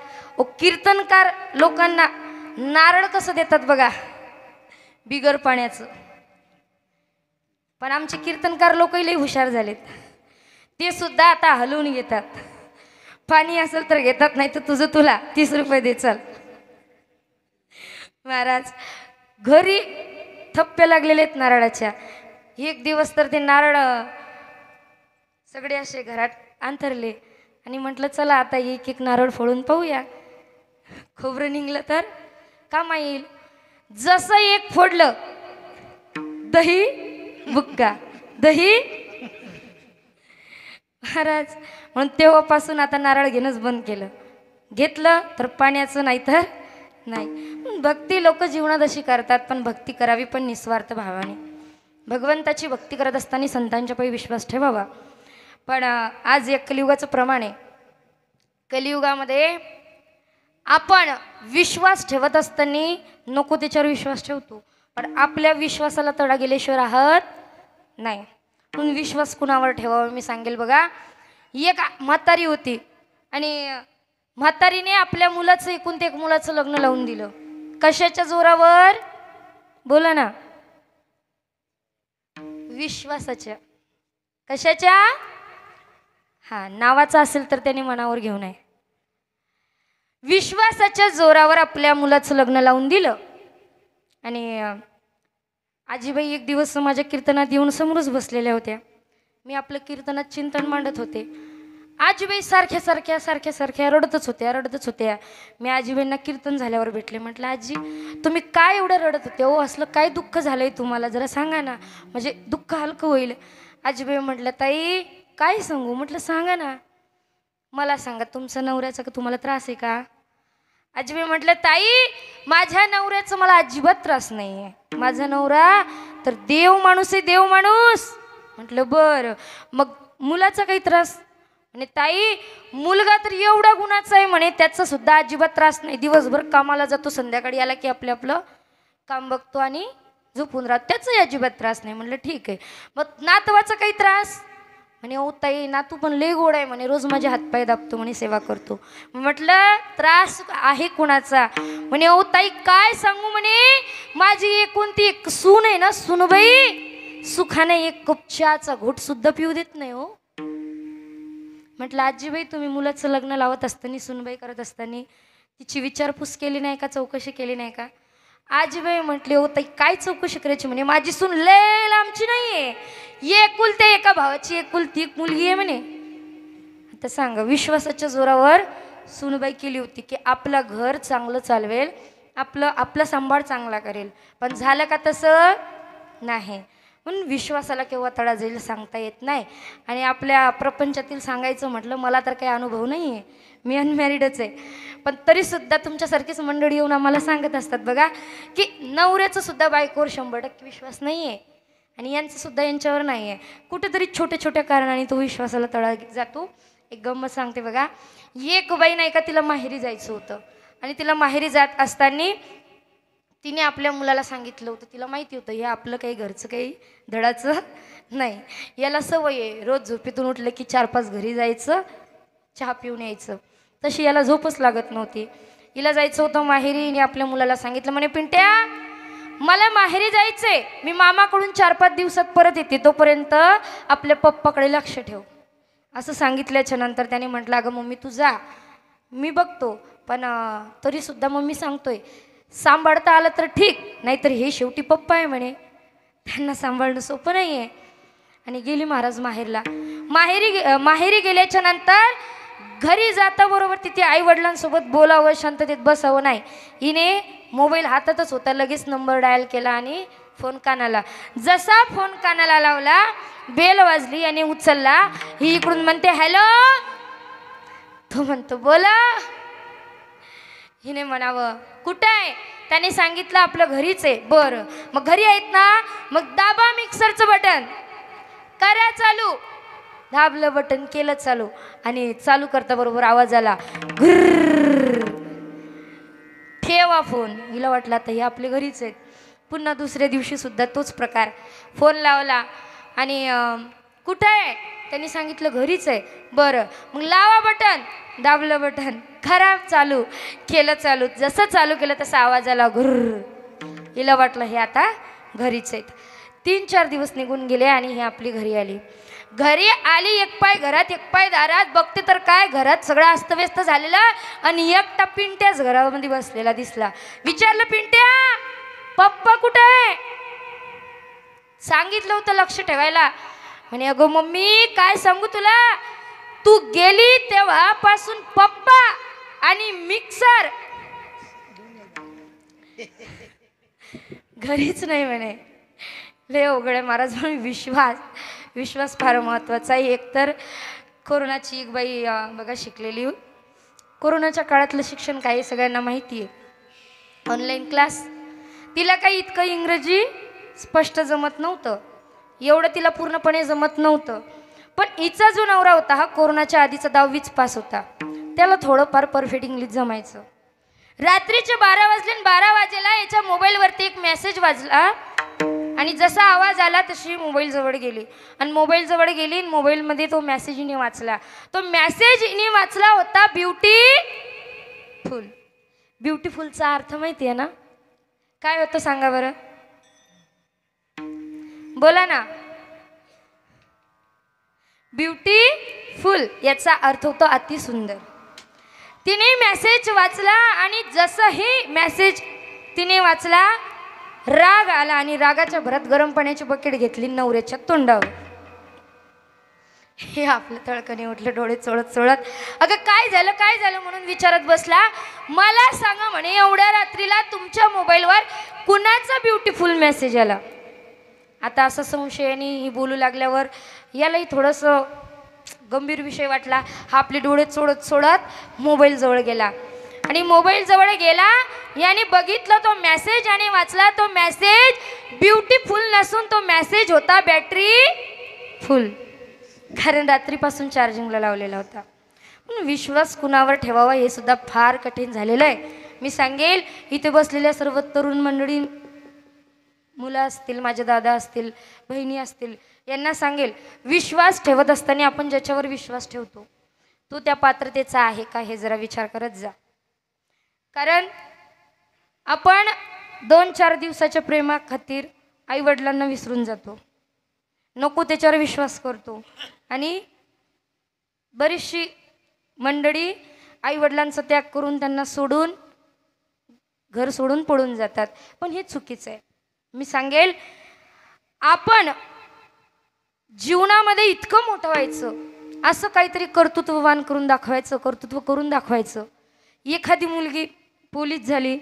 कीर्तनकार लोकांना नारळ कसं देतात बघा, बिगर पाण्याचं. पण आमचे कीर्तनकार लोकही लई हुशार झालेत, ते सुद्धा आता हलवून घेतात. पाणी असेल तर घेतात, नाही तर तुझं तुला 30 रुपये दे चल. महाराज घरी थप्प्या लागलेले आहेत नारळाच्या. एक दिवस तर ते नारळ सगळे असे घरात अंतरले आणि म्हटलं चला आता एक एक नारळ फोडून पाहूया, खोबरं निघलं तर कामा येईल. जसं एक फोडलं दही बुक्का, दही. महाराज म्हणून तेव्हापासून आता नारळ घेणंच बंद केलं. घेतलं तर पाण्याचं, नाही तर नाही. भक्ती लोक जीवनात अशी करतात, पण भक्ती करावी पण निस्वार्थ भावाने. भगवंताची भक्ती करत असताना संतांच्या पायी विश्वास ठेवावा. पण आज एक कलियुगाचं प्रमाण आहे. कलियुगामध्ये आपण विश्वास ठेवत असताना नको त्याच्यावर विश्वास ठेवतो, पण आपल्या विश्वासाला तडा गेल्याशिवाय राहत नाही. म्हणून विश्वास कुणावर ठेवावा मी सांगेल बघा. एक म्हातारी होती आणि म्हातारीने आपल्या मुलाचं एकूण ते एक मुलाचं लग्न लावून दिलं. कशाच्या जोरावर बोला ना? विश्वासाच्या. कशाच्या? हा, नावाचा असेल तर त्याने मनावर घेऊ नये. विश्वासाच्या जोरावर आपल्या मुलाचं लग्न लावून दिलं. आणि आजीबाई एक दिवस माझ्या कीर्तनात येऊन समोरच बसलेल्या होत्या. मी आपलं कीर्तनात चिंतन मांडत होते. आजीबाई सारख्या सारख्या सारख्या सारख्या रडतच होत्या. मी आजीबाईंना कीर्तन झाल्यावर भेटले. म्हटलं आजी तुम्ही काय एवढं रडत होते हो, असलं काय दुःख झालंय तुम्हाला, जरा सांगा ना, म्हणजे दुःख हलकं होईल. आजीबाई म्हटलं ताई काय सांगू. म्हटलं सांगा ना, मला सांगा तुमचा नवऱ्याचा का तुम्हाला त्रास आहे का? आजीबाई म्हटलं ताई माझ्या नवऱ्याचा मला अजिबात त्रास नाही आहे. माझा नवरा तर देव माणूस आहे, देव माणूस. म्हटलं बरं, मग मुलाचा काही त्रास? आणि ताई मुलगा तर एवढा गुणाचा आहे म्हणे, त्याचा सुद्धा अजिबात त्रास नाही. दिवसभर कामाला जातो, संध्याकाळी आला की आपलं काम बघतो आणि झोपून राहतो, त्याचाही अजिबात त्रास नाही. म्हटलं ठीक आहे. मग नातवाचा काही त्रास? म्हणे ओ ताई नातू पण लय गोड आहे म्हणे, रोज माझे हातपाय दाबतो म्हणे, सेवा करतो. म्हटलं त्रास आहे कुणाचा? म्हणे ओ ताई काय सांगू म्हणे, माझी एकूण ती एक सून आहे ना, सुनबाई, सुखाने एक कप चहाचा घोट सुद्धा पिऊ देत नाही हो. म्हटलं आजीबाई तुम्ही मुलाचं लग्न लावत असताना, सुनबाई करत असताना तिची विचारपूस केली नाही का, चौकशी केली नाही का? आजीबाई म्हटले हो ताई काय चौकशी करायची म्हणे, माझी सून लय लांबची नाहीये, एकुलते एका भावाची एकुलती एक मुलगी आहे म्हणे. आता सांगा, विश्वासाच्या जोरावर सुनबाई केली होती की आपलं घर चांगलं चालवेल, आपला सांभाळ चांगला करेल. पण झालं का तसं? नाही. म्हणून विश्वासाला केव्हा तडा जाईल सांगता येत नाही. आणि आपल्या प्रपंचातील सांगायचं म्हटलं, मला तर काही अनुभव नाही आहे, मी अनमॅरिडच आहे. पण तरीसुद्धा तुमच्यासारखीच मंडळी येऊन आम्हाला सांगत असतात बघा की नवऱ्याचं सुद्धा बायकोवर 100% विश्वास नाही आहे आणि यांचंसुद्धा यांच्यावर नाही आहे. कुठेतरी छोट्या छोट्या कारणाने तो विश्वासाला तडा जातो. एक गंमत सांगते बघा. एक बाई नाही का, तिला माहेरी जायचं होतं आणि तिला माहेरी जात असताना तिने आपल्या मुलाला सांगितलं होतं, तिला माहिती होतं हे आपलं काही घरचं काही धडाचं नाही, याला सवय आहे रोज झोपेतून उठलं की 4-5 घरी जायचं, चहा पिऊन यायचं. तशी याला झोपच लागत नव्हती. हिला जायचं होतं माहेरी आणि आपल्या मुलाला सांगितलं म्हणे पिंट्या मला माहेरी जायचंय, मी मामाकडून 4-5 दिवसात परत येते, तोपर्यंत आपल्या पप्पाकडे लक्ष ठेव. असं सांगितल्याच्या नंतर त्याने म्हटलं अगं मम्मी तू जा, मी बघतो, पण तरीसुद्धा मम्मी सांगतोय सांभाळता आलं तर ठीक, नाहीतर हे शेवटी पप्पा आहे म्हणे, त्यांना सांभाळणं सोपं नाही आहे. आणि गेली महाराज माहेरला. माहेरी गेल्याच्या नंतर घरी जाता बरोबर तिथे आई वडिलांसोबत बोलावं, शांततेत बसावं नाही. हिने मोबाईल हातातच होता, लगेच नंबर डायल केला आणि फोन कानाला. जसा फोन कानाला लावला, बेल वाजली आणि उचलला. ही इकडून म्हणते हॅलो, तो म्हणतो बोला. हिने म्हणावं कुठं आहे? त्याने सांगितलं आपलं घरीच आहे. बरं मग घरी आहेत ना, मग दाबा मिक्सरचं बटन, करा चालू. दाबलं बटन, केलं चालू आणि चालू करता बरोबर आवाज आला घुर्र. ठेव केव्हा फोन, हिला वाटलं आता हे आपले घरीच आहेत. पुन्हा दुसऱ्या दिवशी सुद्धा तोच प्रकार, फोन लावला आणि कुठं आहे, त्यांनी सांगितलं घरीच आहे. बरं मग लावा बटन, दाबलं बटन, खराब, चालू केलं, चालू जसं चालू केलं तसा आवाज आला घुर्र. हिला वाटलं हे आता घरीच आहेत. 3-4 दिवस निघून गेले आणि ही आपली घरी आली. घरी आली, एक पाय घरात एक पाय दारात, बघते तर काय घरात सगळं अस्तव्यस्त झालेलं आणि एकटा पिंट्याच घरामध्ये बसलेला दिसला. विचारलं, पिंट्या पप्पा कुठे आहे? सांगितलं होतं लक्ष ठेवायला. म्हणे अगं मम्मी काय सांगू तुला, तू गेली तेव्हापासून पप्पा आणि मिक्सर घरीच नाही म्हणे. लय अवघड आहे महाराज. विश्वास फार महत्त्वाचा आहे. एकतर कोरोनाची एक बाई बघा शिकलेली, कोरोनाच्या काळातलं शिक्षण काय सगळ्यांना माहिती आहे, ऑनलाईन क्लास. तिला काही इतकं इंग्रजी स्पष्ट जमत नव्हतं, एवढं तिला पूर्णपणे जमत नव्हतं. पण हिचा जो नवरा होता हा कोरोनाच्या आधीचा 10वीच पास होता, त्याला थोडंफार परफेक्ट इंग्लिश जमायचं. रात्रीचे 12 वाजले आणि 12 वाजेला याच्या मोबाईलवरती एक मेसेज वाजला आणि जसा आवाज आला तशी मोबाईल जवळ गेली आणि मोबाईल जवळ गेली आणि मोबाईलमध्ये तो मेसेज हिने वाचला. तो मेसेज हिने वाचला होता ब्युटीफुल. ब्युटीफुलचा अर्थ माहिती आहे ना काय होतं, सांगा बरं, बोला ना. ब्युटीफुल याचा अर्थ होतो अति सुंदर. तिने मेसेज वाचला आणि जसंही मेसेज तिने वाचला राग आला आणि रागाच्या भरात गरम पाण्याची बकेट घेतली नवऱ्याच्या तोंडावर. हे आपलं तळकणी उठलं, डोळे चोळत चोळत, अगं काय झालं म्हणून विचारत बसला. मला सांगा म्हणे एवढ्या रात्रीला तुमच्या मोबाईलवर कुणाचा ब्युटीफुल मेसेज आला? आता असं संशयाने ही बोलू लागल्यावर यालाही थोडंसं गंभीर विषय वाटला. हा आपले डोळे चोळत चोळत मोबाईल जवळ गेला आणि मोबाईल जवळ गेला, याने बघितलं तो मेसेज आणि वाचला तो मेसेज ब्युटीफुल नसून तो मेसेज होता बॅटरी फुल, कारण रात्रीपासून चार्जिंगला लावलेला होता. पण विश्वास कुणावर ठेवावा हे सुद्धा फार कठीण झालेलं आहे. मी सांगेल इथे बसलेल्या सर्व तरुण मंडळी, मुलं असतील, माझे दादा असतील, बहिणी असतील, यांना सांगेल विश्वास ठेवत असताना आपण ज्याच्यावर विश्वास ठेवतो तो त्या पात्रतेचा आहे का हे जरा विचार करत जा. कारण आपण 2-4 दिवसाच्या प्रेमाखातीर आईवडिलांना विसरून जातो, नको त्याच्यावर विश्वास करतो आणि बरीचशी मंडळी आईवडिलांचा त्याग करून त्यांना सोडून घर सोडून पळून जातात. पण हे चुकीचं आहे. मी सांगेल आपण जीवनामध्ये इतकं मोठं व्हायचं, असं काहीतरी कर्तृत्ववान करून दाखवायचं, कर्तृत्व करून दाखवायचं. एखादी मुलगी पोलीस झाली,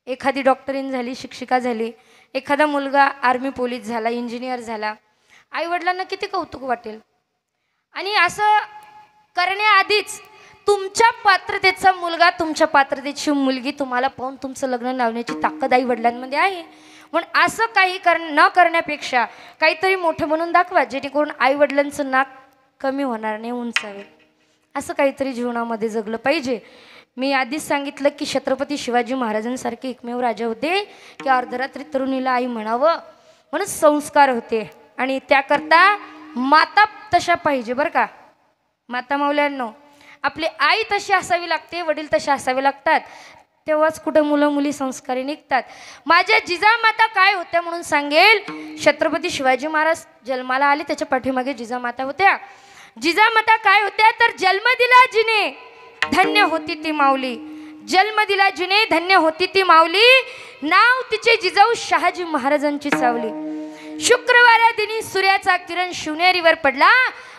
एखादी डॉक्टरीन झाली, शिक्षिका झाली, एखादा मुलगा आर्मी पोलीस झाला, इंजिनियर झाला, आईवडिलांना किती कौतुक वाटेल. आणि असं करण्याआधीच तुमच्या पात्रतेचा मुलगा, तुमच्या पात्रतेची मुलगी तुम्हाला पाहून तुमचं लग्न लावण्याची ताकद आईवडिलांमध्ये आहे. म्हणून असं काही न करण्यापेक्षा काहीतरी मोठं म्हणून दाखवा, जेणेकरून आईवडिलांचं नाक कमी होणार नाही, उंचावेल. असं काहीतरी जीवनामध्ये जगलं पाहिजे. मी आधीच सांगितलं की छत्रपती शिवाजी महाराजांसारखे एकमेव राजा होते की अर्धरात्री तरुणीला आई म्हणावं, म्हणून संस्कार होते. आणि त्याकरता माता तशा पाहिजे बरं का. माता माऊल्यांनो, आपली आई तशी असावी लागते, वडील तसे असावे लागतात, तेव्हाच कुठं मुलं मुली संस्कारी निघतात. माझ्या जिजामाता काय होत्या म्हणून सांगेल, छत्रपती शिवाजी महाराज जन्माला आले त्याच्या पाठीमागे जिजामाता होत्या. जिजामाता काय होत्या तर जन्म दिला जिने धन्य होती ती माऊली, जन्म दिला जिने धन्य होती ती माऊली, नाव तिचे जिजाऊ शहाजी महाराजांची सावली. शुक्रवारा दिनी सूर्याचा किरण शिवनेरीवर पडला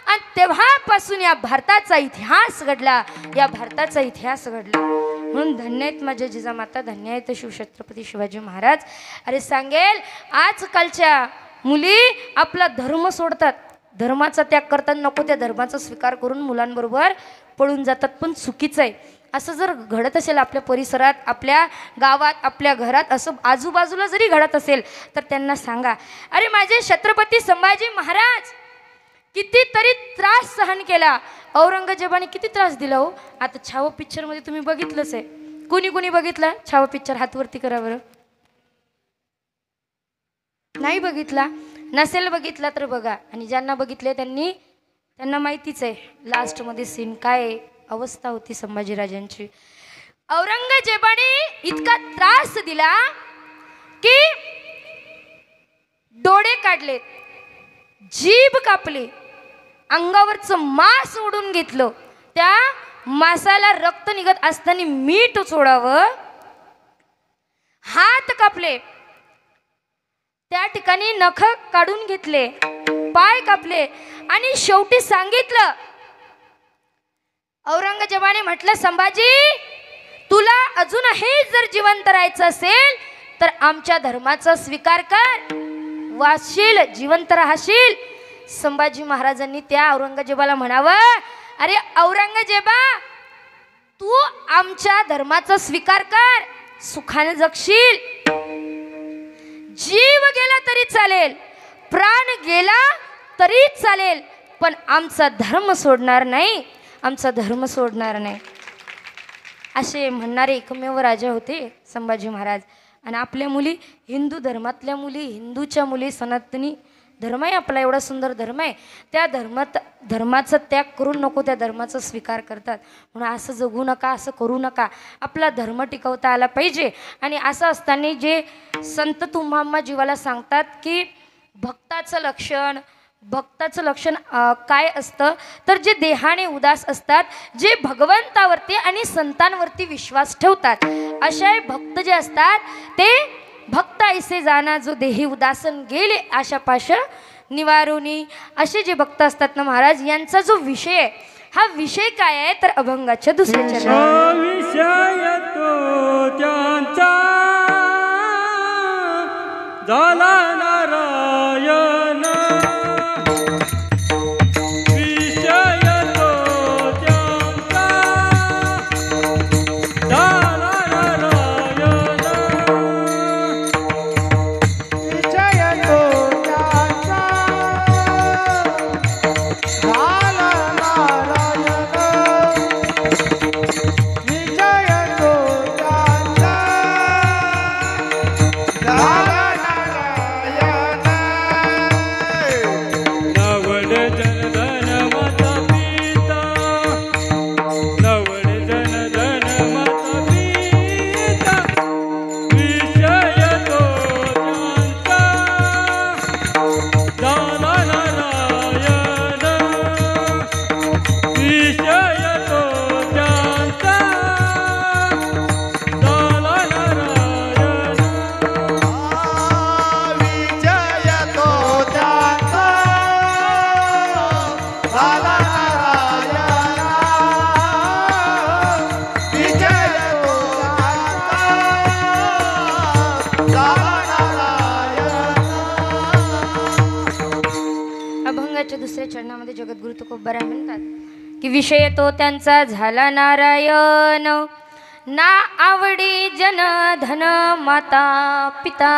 आणि तेव्हापासून या भारताचा इतिहास घडला, या भारताचा इतिहास घडला. म्हणून धन्य आहेत माझ्या जिजामाता, धन्य आहेत शिवछत्रपती शिवाजी महाराज. अरे सांगेल आजकालच्या मुली आपला धर्म सोडतात, धर्माचा त्याग करतात, नको त्या धर्माचा स्वीकार करून मुलांबरोबर पळून जातात. पण चुकीचं आहे. असं जर घडत असेल आपल्या परिसरात, आपल्या गावात, आपल्या घरात, असं आजूबाजूला जरी घडत असेल तर त्यांना सांगा, अरे माझे छत्रपती संभाजी महाराज कितीतरी त्रास सहन केला, औरंगजेबाने किती त्रास दिला हो. आता छावा पिक्चरमध्ये तुम्ही बघितलंच आहे, कुणी कुणी बघितला छावा पिक्चर? हात वरती करा बरं. नाही बघितला? नसेल बघितला तर बघा. आणि ज्यांना बघितले त्यांना माहितीच आहे लास्ट मध्ये सीन काय अवस्था होती संभाजीराजांची. औरंगजेबाने इतका त्रास दिला की डोळे काढले, जीभ कापली, अंगावरचं मांस ओढून घेतलं. त्या मांसाला रक्त निघत असताना मीठ सोडावं, हात कापले, त्या ठिकाणी नख काढून घेतले, पाय कापले आणि शेवटी सांगितलं. औरंगजेबाने म्हटलं, संभाजी तुला अजूनही जर जिवंत राहायचं असेल तर आमच्या धर्माचा स्वीकार कर, वाचशील, जिवंत राहशील. संभाजी महाराजांनी त्या औरंगजेबाला म्हणावं, अरे औरंगजेबा तू आमच्या धर्माचा स्वीकार कर, सुखाने जगशील. जीव गेला तरी चालेल, प्राण गेला तरी चालेल, पण आमचा धर्म सोडणार नाही, आमचा धर्म सोडणार नाही. असे म्हणणारे एकमेव राजा होते संभाजी महाराज. आणि आपल्या मुली हिंदू धर्मातल्या मुली, हिंदूच्या मुली, सनातनी धर्म आहे आपला, एवढा सुंदर धर्म आहे, त्या धर्माचा त्याग करून नको त्या धर्माचा स्वीकार करतात. म्हणून असं जगू नका, असं करू नका, आपला धर्म टिकवता आला पाहिजे. आणि असं असताना जे संत तुमाम्मा जीवाला सांगतात की भक्ताचं लक्षण काय असतं, तर जे देहाने उदास असतात, जे भगवंतावरती आणि संतांवरती विश्वास ठेवतात, असे भक्त जे असतात ते भक्त ऐसे जाना जो देही उदासन गेले आशापाश निवारुनी, असे जे भक्त असतात ना महाराज, यांचा जो विषय आहे, हा विषय काय आहे तर अभंगाच्या दुसऱ्या चरणात विषय तो त्यांचा झाला नारायण. दुसऱ्या चरणामध्ये जगद्गुरु तुकोबाराय म्हणतात की विषय तो त्यांचा झाला नारायण, ना आवडी जन धन माता पिता.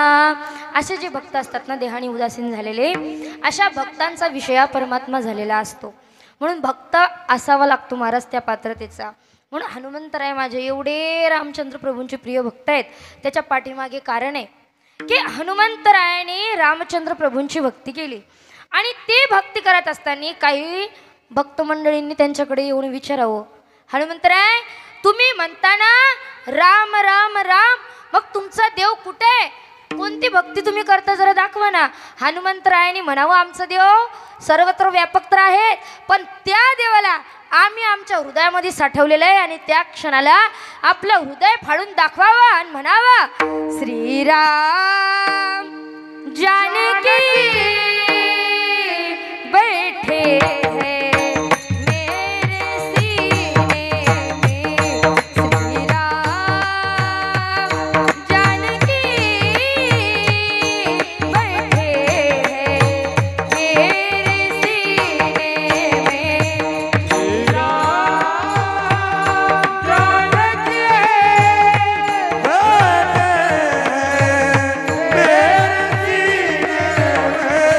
असे जे भक्त असतात ना देहानी उदासीन झालेले, अशा भक्तांचा विषय परमात्मा झालेला असतो. म्हणून भक्त असावा लागतो महाराज त्या पात्रतेचा. म्हणून हनुमंतराय माझे एवढे रामचंद्र प्रभूंचे प्रिय भक्त आहेत, त्याच्या पाठीमागे कारण आहे की हनुमंतरायाने रामचंद्र प्रभूंची भक्ती केली. आणि ते भक्ती करत असताना काही भक्त मंडळींनी त्यांच्याकडे येऊन विचारावं, हनुमंतराय तुम्ही म्हणताना राम राम राम, मग तुमचा देव कुठे आहे, कोणती भक्ती तुम्ही करता जरा दाखवा ना. हनुमंतरायाने म्हणावं, आमचा देव सर्वत्र व्यापक तर आहे, पण त्या देवाला आम्ही आमच्या हृदयामध्ये साठवलेलं आहे, आणि त्या क्षणाला आपलं हृदय फाडून दाखवावं आणि म्हणावं श्रीराम जानकी बैठे हैं मेरे सीने में, श्रीराम जानकी बैठे हैं मेरे सीने में, श्रीराम जानकी बैठे हैं मेरे सीने में.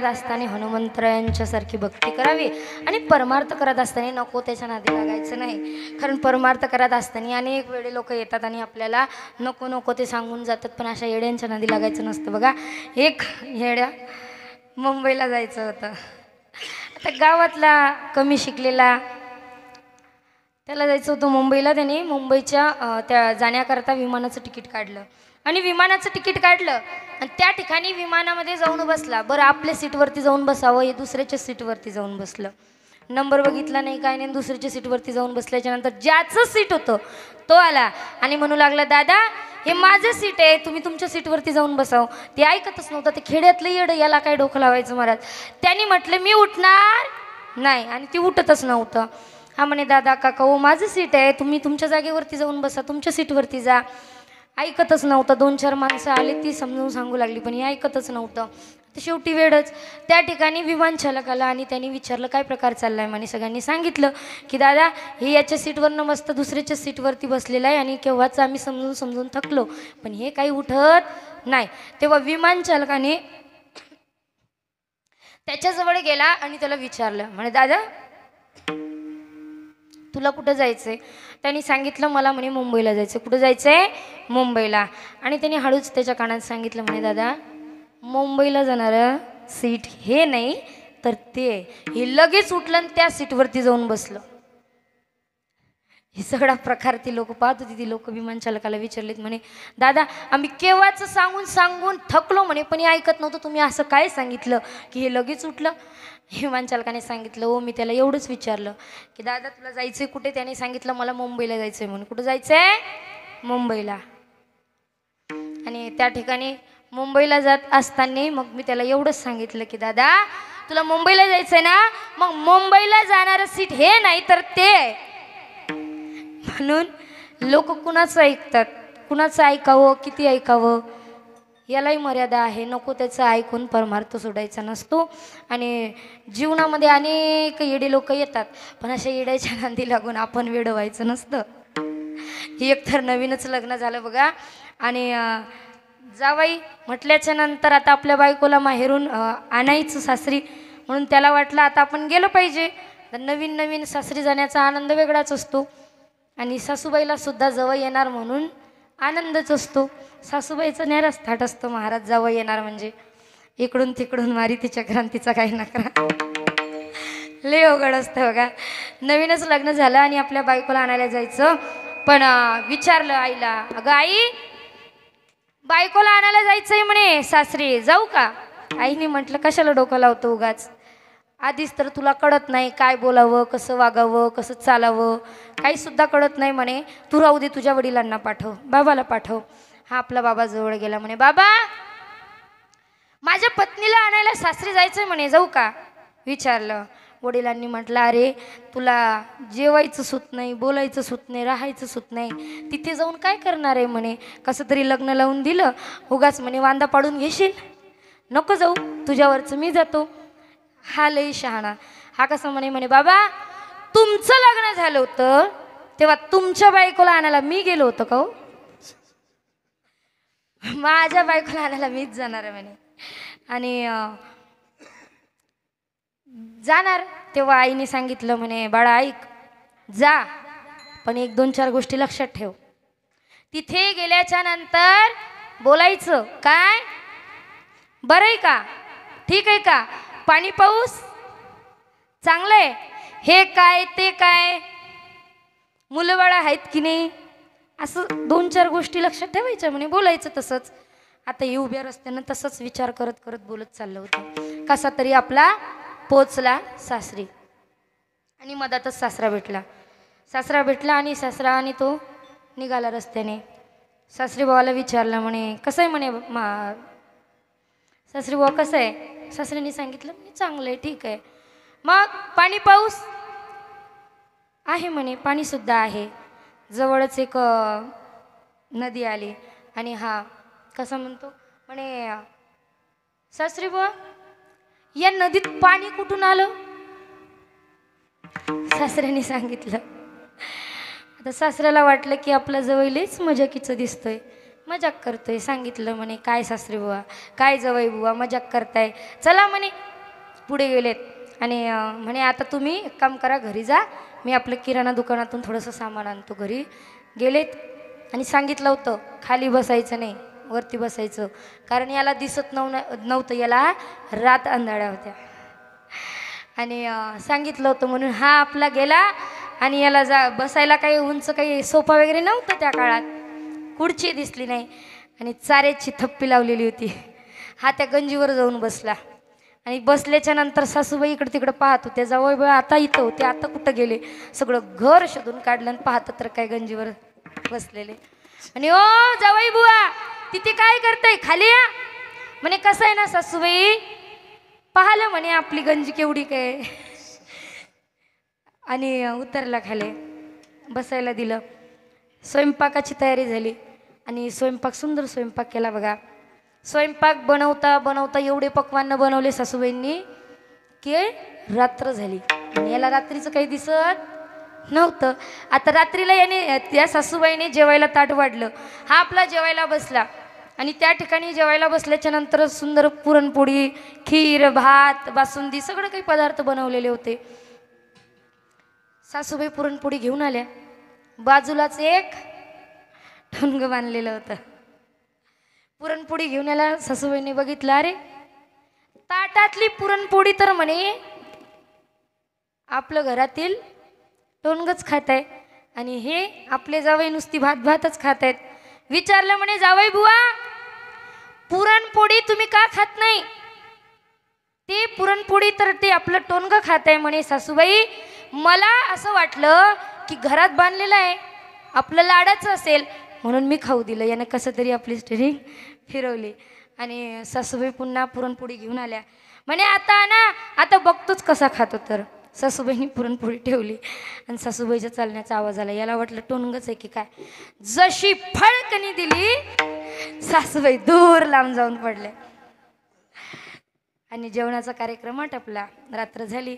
असताना हनुमंतरायांच्यासारखी भक्ती करावी आणि परमार्थ करत असताना नको त्याच्या नादी लागायचं नाही. कारण परमार्थ करत असताना अनेक वेळे लोक येतात आणि आपल्याला नको नको ते सांगून जातात, पण अशा येड्यांच्या नादी लागायचं नसतं. बघा, एक येड्या मुंबईला जायचं होतं. आता गावातला कमी शिकलेला त्याला जायचं होतं मुंबईला. त्याने मुंबईच्या त्या जाण्याकरता विमानाचं तिकीट काढलं आणि विमानाचं तिकीट काढलं आणि त्या ठिकाणी विमानामध्ये जाऊन बसला. बरं, आपल्या सीटवरती जाऊन बसावं, हे दुसऱ्याच्या सीटवरती जाऊन बसलं. नंबर बघितला नाही, काय नाही, दुसऱ्याच्या सीटवरती जाऊन बसल्याच्यानंतर ज्याचं सीट होतं तो आला आणि म्हणू लागला, दादा हे माझं सीट आहे, तुम्ही तुमच्या सीटवरती जाऊन बसावं. ते ऐकतच नव्हतं. ते खेड्यातलं येडं, याला काय डोकं लावायचं महाराज. त्यांनी म्हटलं मी उठणार नाही आणि ती उठतच नव्हतं. हा म्हणे, दादा काका हो माझं सीट आहे, तुम्ही तुमच्या जागेवरती जाऊन बसा, तुमच्या सीटवरती जा. ऐकतच नव्हतं. 2-4 माणसं आले, ती समजून सांगू लागली, पण हे ऐकतच नव्हतं. तर शेवटी वेळच त्या ठिकाणी विमान चालक आला आणि त्यांनी विचारलं काय प्रकार चालला आहे. म्हणे सगळ्यांनी सांगितलं की दादा हे याच्या सीटवर न बसता दुसऱ्याच्या सीटवरती बसलेलं आहे आणि केव्हाच आम्ही समजून समजून थकलो, पण हे काही उठत नाही. तेव्हा विमान चालकाने त्याच्याजवळ गेला आणि त्याला विचारलं, म्हणे दादा तुला कुठं जायचंय? त्यांनी सांगितलं मला म्हणे मुंबईला जायचं. कुठं जायचंय? मुंबईला. आणि त्यांनी हळूच त्याच्या कानात सांगितलं, म्हणे दादा मुंबईला जाणारं सीट हे नाही तर ते. हे लगेच उठलं आणि त्या सीटवरती जाऊन बसलं. हे सगळा प्रकार ती लोक पाहत होती. ती लोक विमान चालकाला विचारलेत, म्हणे दादा आम्ही केव्हाच सांगून सांगून थकलो म्हणे, पण हे ऐकत नव्हतं, तुम्ही असं काय सांगितलं की हे लगेच उठलं? विमान चालकाने सांगितलं, हो मी त्याला एवढंच विचारलं की दादा तुला जायचंय कुठे? त्याने सांगितलं मला मुंबईला जायचंय म्हणून. कुठं जायचंय? मुंबईला. आणि त्या ठिकाणी मुंबईला जात असताना मग मी त्याला एवढंच सांगितलं की दादा तुला मुंबईला जायचंय ना, मग मुंबईला जाणारं सीट हे नाही तर ते. म्हणून लोक कुणाचं ऐकतात, कुणाचं ऐकावं, किती ऐकावं यालाही मर्यादा आहे. नको त्याचं ऐकून परमार्थ सोडायचा नसतो. आणि जीवनामध्ये अनेक येडे लोक येतात, पण अशा येड्याच्या नांदी लागून आपण वेडं व्हायचं नसतं. ही एकतर नवीनच लग्न झालं बघा. आणि जावाई म्हटल्याच्या नंतर आता आपल्या बायकोला माहेरून आणायचं सासरी, म्हणून त्याला वाटलं आता आपण गेलं पाहिजे. तर नवीन नवीन सासरी जाण्याचा आनंद वेगळाच असतो आणि सासूबाईला सुद्धा जवळ येणार म्हणून आनंदच असतो. सासूबाईचं नेराच थाट असतो, महाराज जवळ येणार म्हणजे इकडून तिकडून मारी तिच्या क्रांतीचा काही नकरा. लय अवघड असतं बघा. नवीनच लग्न झालं आणि आपल्या बायकोला आणायला जायचं, पण विचारलं आईला, अगं आई बायकोला आणायला जायचंय म्हणे सासरी, जाऊ का? आईने म्हटलं कशाला डोकं लावतो उगाच, आधीच तर तुला कळत नाही काय बोलावं, कसं वागावं, कसं चालावं, काही सुद्धा कळत नाही म्हणे. तू राहू दे, तुझ्या वडिलांना पाठव, बाबाला पाठव. हा आपला बाबा जवळ गेला, म्हणे बाबा माझ्या पत्नीला आणायला सासरी जायचंय म्हणे, जाऊ का? विचारलं. वडिलांनी म्हटलं अरे तुला जेवायचं सुत नाही, बोलायचं सुत नाही, राहायचं सुत नाही, तिथे जाऊन काय करणार आहे म्हणे? कसं तरी लग्न लावून दिलं, उगाच म्हणे वांदा पाडून घेशील, नको जाऊ, तुझ्यावरचं मी जातो. हा लई शहाणा. हा कसं म्हणे बाबा तुमचं लग्न झालं होतं तेव्हा तुमच्या बायकोला आणायला मी गेलो होतो का हो? माझ्या बायकोला आणायला मीच जाणार आहे म्हणे. आणि जाणार तेव्हा आईने सांगितलं, म्हणे बाळा ऐक, जा पण 1-2-4 गोष्टी लक्षात ठेव. तिथे गेल्याच्या नंतर बोलायचं काय, बरं आहे का, ठीक आहे का, पाणी पाऊस चांगलंय, हे काय ते काय, मुलं बाळा आहेत की नाही, असं 2-4 गोष्टी लक्षात ठेवायच्या म्हणे. बोलायचं तसंच. आता हे उभ्या रस्त्यानं तसंच विचार करत करत बोलत चाललं होतं. कसा तरी आपला पोचला सासरी आणि मधातच सासरा भेटला आणि सासरा आणि तो निघाला रस्त्याने. सासरी भावाला विचारलं, म्हणे कसं आहे म्हणे सासरी भाऊ कसं आहे? सासऱ्यांनी सांगितलं मी चांगलं आहे, ठीक आहे. मग पाणी पाऊस आहे म्हणे, पाणीसुद्धा आहे, जवळच एक नदी आली. आणि हा कसं म्हणतो, म्हणे सासरी बुवा या नदीत पाणी कुठून आलं? सासऱ्याने सांगितलं. आता सासऱ्याला वाटलं की आपला जवळ लईच मजाकीचं दिसतोय, मजाक करतोय. सांगितलं म्हणे काय सासरी बुवा, काय जवळ बुवा मजाक करताय, चला म्हणे पुढे गेलेत आणि म्हणे आता तुम्ही एक काम करा, घरी जा, मी आपलं किराणा दुकानातून थोडंसं सामान आणतो. घरी गेलेत आणि सांगितलं होतं खाली बसायचं नाही, वरती बसायचं, कारण याला दिसत नव्हतं, याला रात अंधाड्या होत्या. आणि सांगितलं होतं म्हणून हा आपला गेला आणि याला बसायला काही उंच काही सोफा वगैरे नव्हतं त्या काळात, खुर्ची दिसली नाही आणि चाऱ्याची थप्पी लावलेली होती. हा त्या गंजीवर जाऊन बसला आणि बसल्याच्या नंतर सासूबाई इकडे तिकडे पाहत होते, जावई आता इथं होते, आता कुठं गेले, सगळं घर शोधून काढलं आणि पाहतं तर काय गंजीवर बसलेले. आणि ओ जावई बुवा तिथे काय करताय, खाली या. म्हणे कसं आहे ना सासूबाई, पाहिलं म्हणे आपली गंजी केवढी काय. आणि उतरला खाली, बसायला दिलं. स्वयंपाकाची तयारी झाली आणि स्वयंपाक, सुंदर स्वयंपाक केला बघा. स्वयंपाक बनवता बनवता एवढे पक्वान्न बनवले सासूबाईंनी की रात्र झाली. आणि याला रात्रीचं काही दिसत नव्हतं. आता रात्रीला याने त्या सासूबाईने जेवायला ताट वाढलं, हा आपला जेवायला बसला आणि त्या ठिकाणी जेवायला बसल्याच्या नंतर सुंदर पुरणपोळी, खीर, भात, बासुंदी सगळं काही पदार्थ बनवलेले होते. सासूबाई पुरणपोळी घेऊन आल्या, बाजूलाच एक ठोंग बांधलेलं होतं. पुरणपोळी घेऊन आला, सासूबाईंनी बघितलं, अरे ताटातली पुरणपोळी तर म्हणे आपलं घरातील टोंगच खात आहे आणि हे आपले जावई नुसती भातच खात आहेत. विचारलं म्हणे जावई बुवा पुरणपोळी तुम्ही का खात नाही, ते पुरणपोळी तर ते आपलं टोंग खात आहे. म्हणे सासूबाई मला असं वाटलं की घरात बांधलेलं आहे, आपलं लाडाचं असेल म्हणून मी खाऊ दिलं. यानं कसं तरी आपली स्टेरिंग फिरवली आणि सासूबाई पुन्हा पुरणपोळी घेऊन आल्या. म्हणे आता ना, आता बघतोच कसा खातो. तर सासूबाईंनी पुरणपोळी ठेवली आणि सासूबाईच्या चालण्याचा आवाज आला. याला वाटलं टोंगच आहे की काय. जशी फळकणी दिली सासूबाई दूर लांब जाऊन पडले आणि जेवणाचा कार्यक्रम आटपला. रात्र झाली.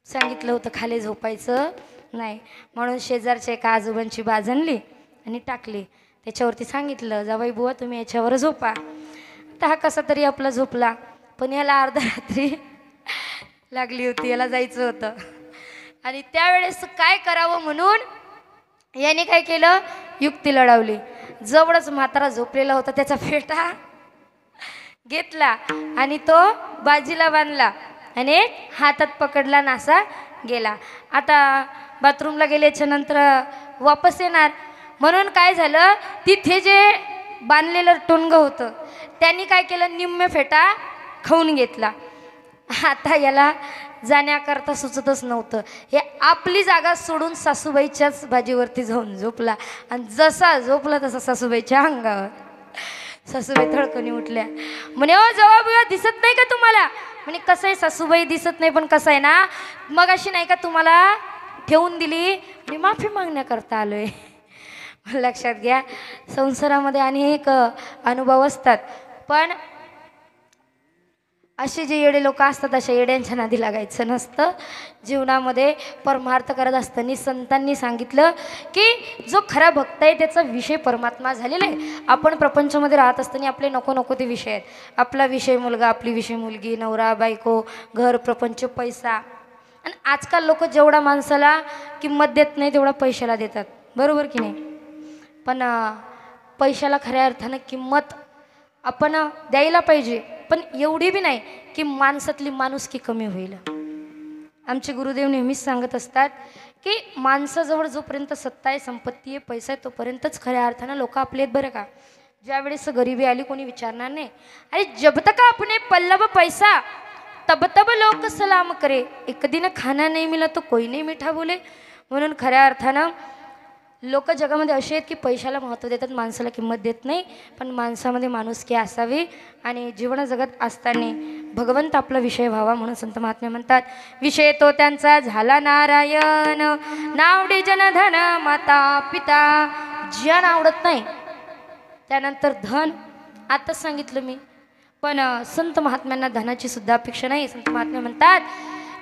सांगितलं होतं खाली झोपायचं नाही म्हणून शेजारच्या एका आजोबांची बाज आणली आणि टाकली. त्याच्यावरती सांगितलं जावई बुवा तुम्ही याच्यावर झोपा. तर हा कसा तरी आपला झोपला, पण याला अर्ध्या रात्री लागली होती, याला जायचं होतं. आणि त्यावेळेस काय करावं म्हणून याने काय केलं, युक्ती लढवली. जवळच म्हातारा झोपलेला होता, त्याचा फेटा घेतला आणि तो बाजीला बांधला आणि हातात पकडला, नासा गेला. आता बाथरूमला गेल्याच्या नंतर वापस येणार म्हणून काय झालं, तिथे जे बांधलेलं टोंग होतं त्यांनी काय केलं, निम्मे फेटा खाऊन घेतला. आता याला जाण्याकरता सुचतच नव्हतं. हे आपली जागा सोडून सासूबाईच्याच बाजीवरती जाऊन झोपला आणि जसा झोपला तसा सासूबाईच्या अंगावर. सासूबाई थडकणी उठल्या. म्हणे ओ जवाब दिसत नाही का तुम्हाला. म्हणे कसं आहे सासूबाई दिसत नाही, पण कसं आहे ना मग अशी नाही का तुम्हाला ठेवून दिली, मी माफी मागण्याकरता आलोय. लक्षात घ्या संसारामध्ये अनेक अनुभव असतात, पण असे जे येडे लोक असतात अशा येड्यांच्या नादी लागायचं नसतं. जीवनामध्ये परमार्थ करत असताना संतांनी सांगितलं की जो खरा भक्त आहे त्याचा विषय परमात्मा झालेला आहे. आपण प्रपंचामध्ये राहत असताना आपले नको नको ते विषय आहेत. आपला विषय मुलगा, आपली विषय मुलगी, नवरा बायको, घर, प्रपंच, पैसा. आणि आजकाल लोक जेवढा माणसाला किंमत देत नाही तेवढा पैशाला देतात, बरोबर की नाही. पण पैशाला खऱ्या अर्थानं किंमत आपण द्यायला पाहिजे, पण एवढी बी नाही की माणसातली माणुसकी कमी होईल. आमचे गुरुदेव नेहमीच सांगत असतात की माणसाजवळ जोपर्यंत सत्ता आहे, संपत्ती आहे, पैसा आहे, तोपर्यंतच खऱ्या अर्थानं लोक आपले आहेत बरं का. ज्यावेळेस गरिबी आली कोणी विचारणार नाही. अरे जब तक आपने पल्लव पैसा तब तब लोक सलाम करे, एक दिन खाना नाही मिला तो कोई नाही मिठा बोले. म्हणून खऱ्या अर्थानं लोक जगामध्ये असे आहेत की पैशाला महत्त्व देतात, माणसाला किंमत देत नाही. पण माणसामध्ये माणुसकी असावी आणि जीवन जगत असताना भगवंत आपला विषय व्हावा म्हणून संत महात्मे म्हणतात, विषय तो त्यांचा झाला नारायण, नावडी जनधन माता पिता. ज्यानं आवडत नाही त्यानंतर धन, आताच सांगितलं मी. पण संत महात्म्यांना धनाची सुद्धा अपेक्षा नाही. संत महात्मे म्हणतात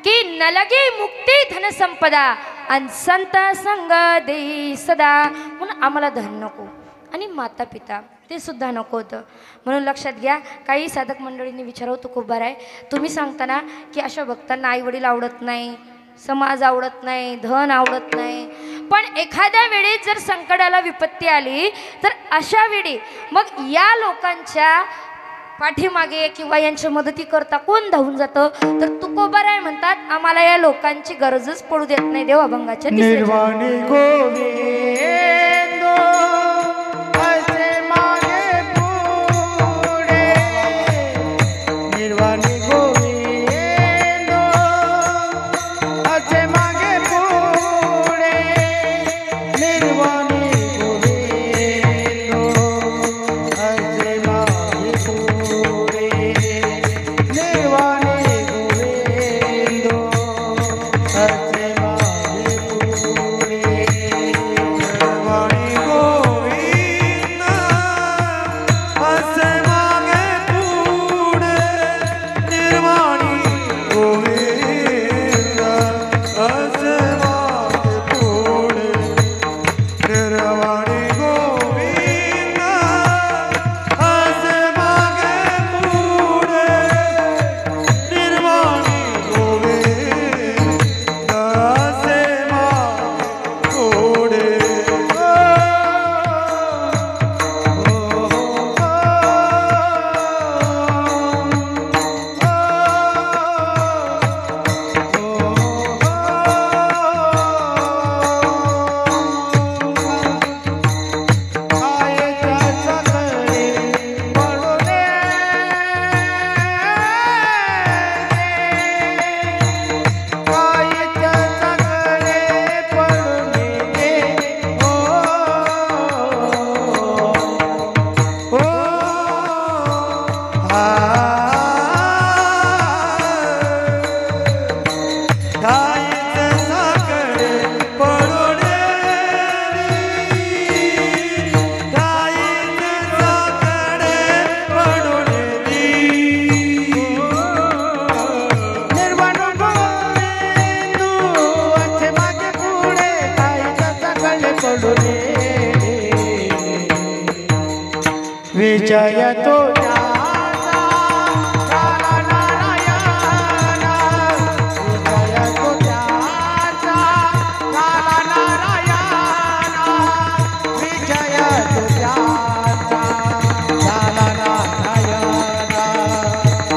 की न लगे मुक्ती धन संपदा, आणि संत संग देई सदा. म्हणून आम्हाला धन नको आणि माता पिता ते सुद्धा नको होतं. म्हणून लक्षात घ्या, काही साधक मंडळींनी विचारावं तो खूप बरं आहे. तुम्ही सांगताना की अशा भक्तांना आईवडील आवडत नाही, समाज आवडत नाही, धन आवडत नाही. पण एखाद्या वेळी जर संकटाला विपत्ती आली तर अशा वेळी मग या लोकांच्या पाठीमागे किंवा यांच्या मदती करता कोण धावून जातं तर तुकोबाराय म्हणतात, आम्हाला या लोकांची गरजच पडू देत नाही. देव अभंगाच्या निर्वाणी गोविंद असे मागे पुढे, निर्वाणी गोविंद असे मागे पुढे, निर्वाणी गोविंद असे मागे पुढे, निर्वाणी गोविंद असे मागे पुढे, निर्वाणी गोविंद असे मागे पुढे, निर्वाणी गोविंद असे मागे पुढे, निर्वाणी गोविंद असे मागे पुढे, निर्वाणी गोविंद असे मागे पुढे. विजय तो ज्याचा झाला नारायणा, विजय तो ज्याचा झाला नारायणा, विजय तो ज्याचा झाला नारायणा,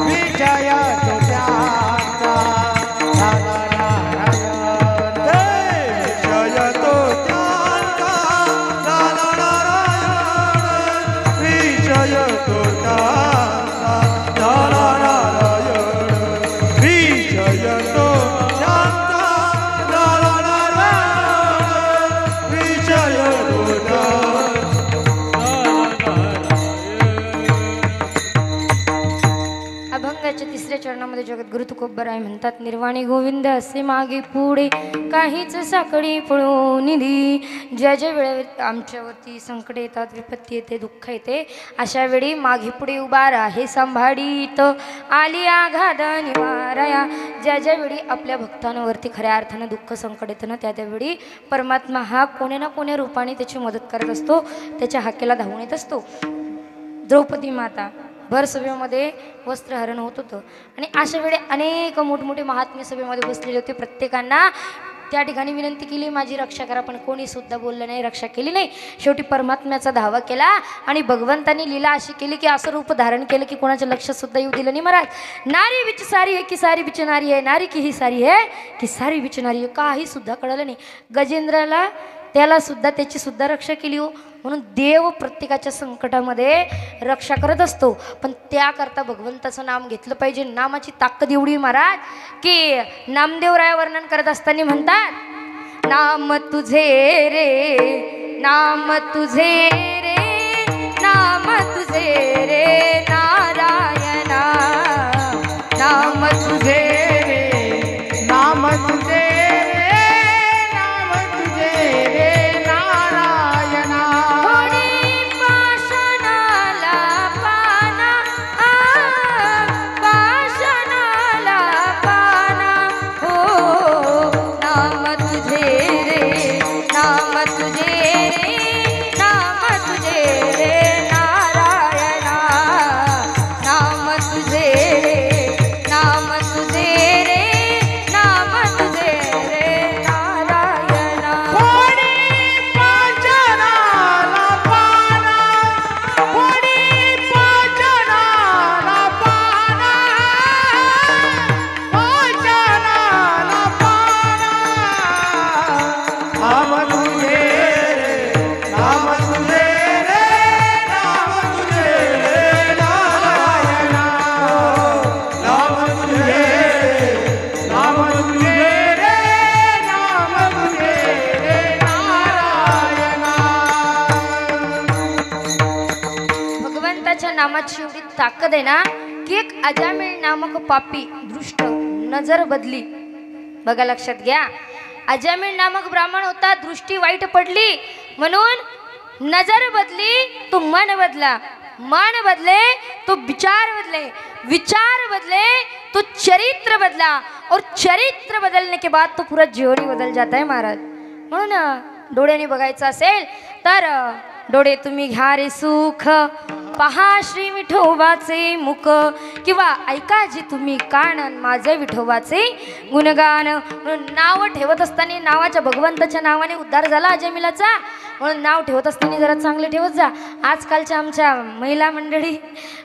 विजय तो ज्याचा झाला नारायणा, विजय तो ज्याचा झाला नारायण, विजय तो ज्याचा झाला नारायण, विजय तो ज्याचा झाला नारायण, विजय तो अभंगाच्या तिसऱ्या चरणामध्ये जगद्गुरु तुकोबराय म्हणतात, निर्वाणी गोविंद असे मागे पुढे, काहीच साखळी पळून निधी. ज्या ज्या वेळेवर आमच्यावरती संकट येतात, विपत्ती येते, दुःख येते, अशा वेळी मागे पुढे उभा राहे सांभाळीत, आली आघात निवाराया. ज्या ज्या वेळी आपल्या भक्तांवरती खऱ्या अर्थानं दुःख संकट येतं ना, त्या त्यावेळी परमात्मा हा कोण्या ना कोण्या रूपाने त्याची मदत करत असतो, त्याच्या हाकेला धावून येत असतो. द्रौपदी माता भर सभेमध्ये वस्त्रहरण होत होतं आणि अशा वेळी अनेक मोठमोठे महात्मे सभेमध्ये बसलेले होते. प्रत्येकांना त्या ठिकाणी विनंती केली, माझी रक्षा करा, पण कोणी सुद्धा बोललं नाही, रक्षा केली नाही. शेवटी परमात्म्याचा धावा केला आणि भगवंतांनी लीला अशी केली की असं रूप धारण केलं की कोणाच्या लक्षात सुद्धा येऊ दिलं नाही. महाराज, नारी बिच सारी आहे की सारी बिच नारी आहे, नारी की ही सारी आहे की सारी बिच नारी आहे, काही सुद्धा कळलं नाही. गजेंद्राला त्याला सुद्धा त्याची सुद्धा रक्षा केली हो. म्हणून देव प्रत्येकाच्या संकटामध्ये रक्षा करत असतो, पण त्याकरता भगवंताचं नाम घेतलं पाहिजे. नामाची ताकद एवढी महाराज की नामदेवराय वर्णन करत असताना म्हणतात, नाम तुझे रे, नाम तुझे रे, नाम तुझे रे नारायणा, नाम तुझे रे, नाम तुझे तुझे भगवंताच्या नामाची एवढी ताकद आहे ना की एक अजामिळ नामक पापी दृष्ट नजर बदली. बघा लक्षात घ्या, अजामिळ नामक ब्राह्मण होता, दृष्टी वाईट पडली म्हणून नजर बदली तो मन बदला, मन बदले तो विचार बदले, विचार बदले तो चरित्र बदला और चरित्र बदलने के बाद तो पूरा जीवन ही बदल जाता है महाराज. म्हणून डोळ्याने बघायचं असेल तर डोळे तुम्ही घ्या रे सुख, पहा श्री विठोबाचे मुख, किंवा ऐका जे तुम्ही कान माझे विठोबाचे गुणगान. म्हणून नाव ठेवत असताना नावाच्या भगवंताच्या नावाने उद्धार झाला अजमिलाचा, म्हणून नाव ठेवत असताना जरा चांगले ठेवत जा. आजकालच्या आमच्या महिला मंडळी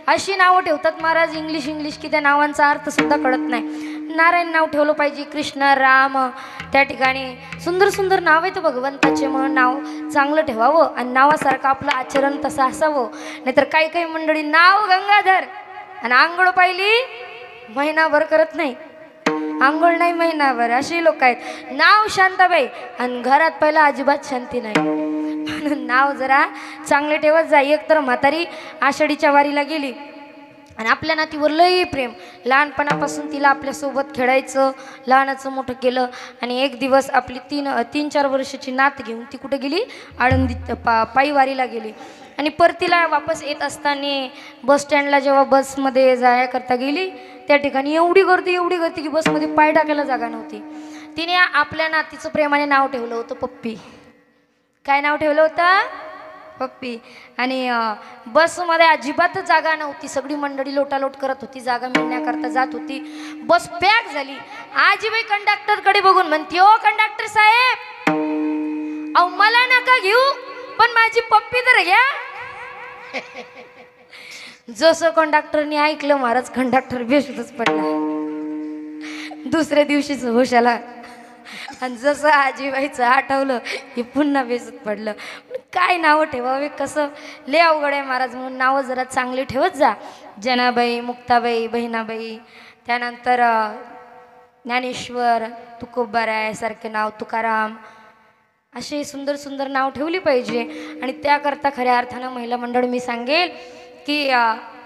अशी नावं ठेवतात महाराज इंग्लिश की त्या नावांचा अर्थ सुद्धा कळत नाही. नारायण नाव ठेवलं पाहिजे, कृष्ण राम, त्या ठिकाणी सुंदर सुंदर नाव आहे तर भगवंताचे, म्हणून नाव चांगलं ठेवावं आणि नावासारखं आपलं आचरण तसं असावं. नाहीतर काही काही मंडळी नाव गंगाधर आणि आंघोळ पाहिली महिनाभर करत नाही, आंघोळ नाही महिनाभर, अशी लोक आहेत. नाव शांताबाई आणि घरात पहिला अजिबात शांती नाही. म्हणून नाव जरा चांगले ठेवत जा. एक तर म्हातारी आषाढीच्या वारीला गेली आणि आपल्या नातीवर लई प्रेम, लहानपणापासून तिला आपल्यासोबत खेळायचं, लहानाचं मोठं केलं. आणि एक दिवस आपली 3-4 वर्षाची नात घेऊन ती कुठे गेली, आळंदीत पायी वारीला गेली. आणि परतीला वापस येत असताना बस स्टँडला जेव्हा बसमध्ये जाण्याकरता गेली त्या ठिकाणी एवढी गर्दी की बसमध्ये पाय टाकायला जागा नव्हती. तिने आपल्या नातीचं प्रेमाने नाव ठेवलं होतं पप्पी. काय नाव ठेवलं होतं? पप्पी. आणि बसमध्ये अजिबातच जागा नव्हती, सगळी मंडळी लोटालोट करत होती, जागा मिळण्याकरता जात होती. बस पॅक झाली. आजीबाई कंडक्टरकडे बघून म्हणते, ओ कंडक्टर साहेब, अहो मला नका घेऊ पण माझी पप्पी तर घ्या. जसं कंडक्टरने ऐकलं महाराज, कंडक्टर बेशुद्धच पडला. दुसऱ्या दिवशीच होश आला आणि जसं आजीबाईचं आठवलं हे पुन्हा बेशुद्ध पडलं. काय नावं ठेवावे, कसं लय अवघड आहे महाराज. म्हणून नावं जरा चांगली ठेवत जा. जनाबाई, मुक्ताबाई, बहिणाबाई, त्यानंतर ज्ञानेश्वर, तुकोबाराय सारखे नाव, तुकाराम, असे सुंदर सुंदर नाव ठेवली पाहिजे. आणि त्याकरता खऱ्या अर्थानं महिला मंडळ मी सांगेल की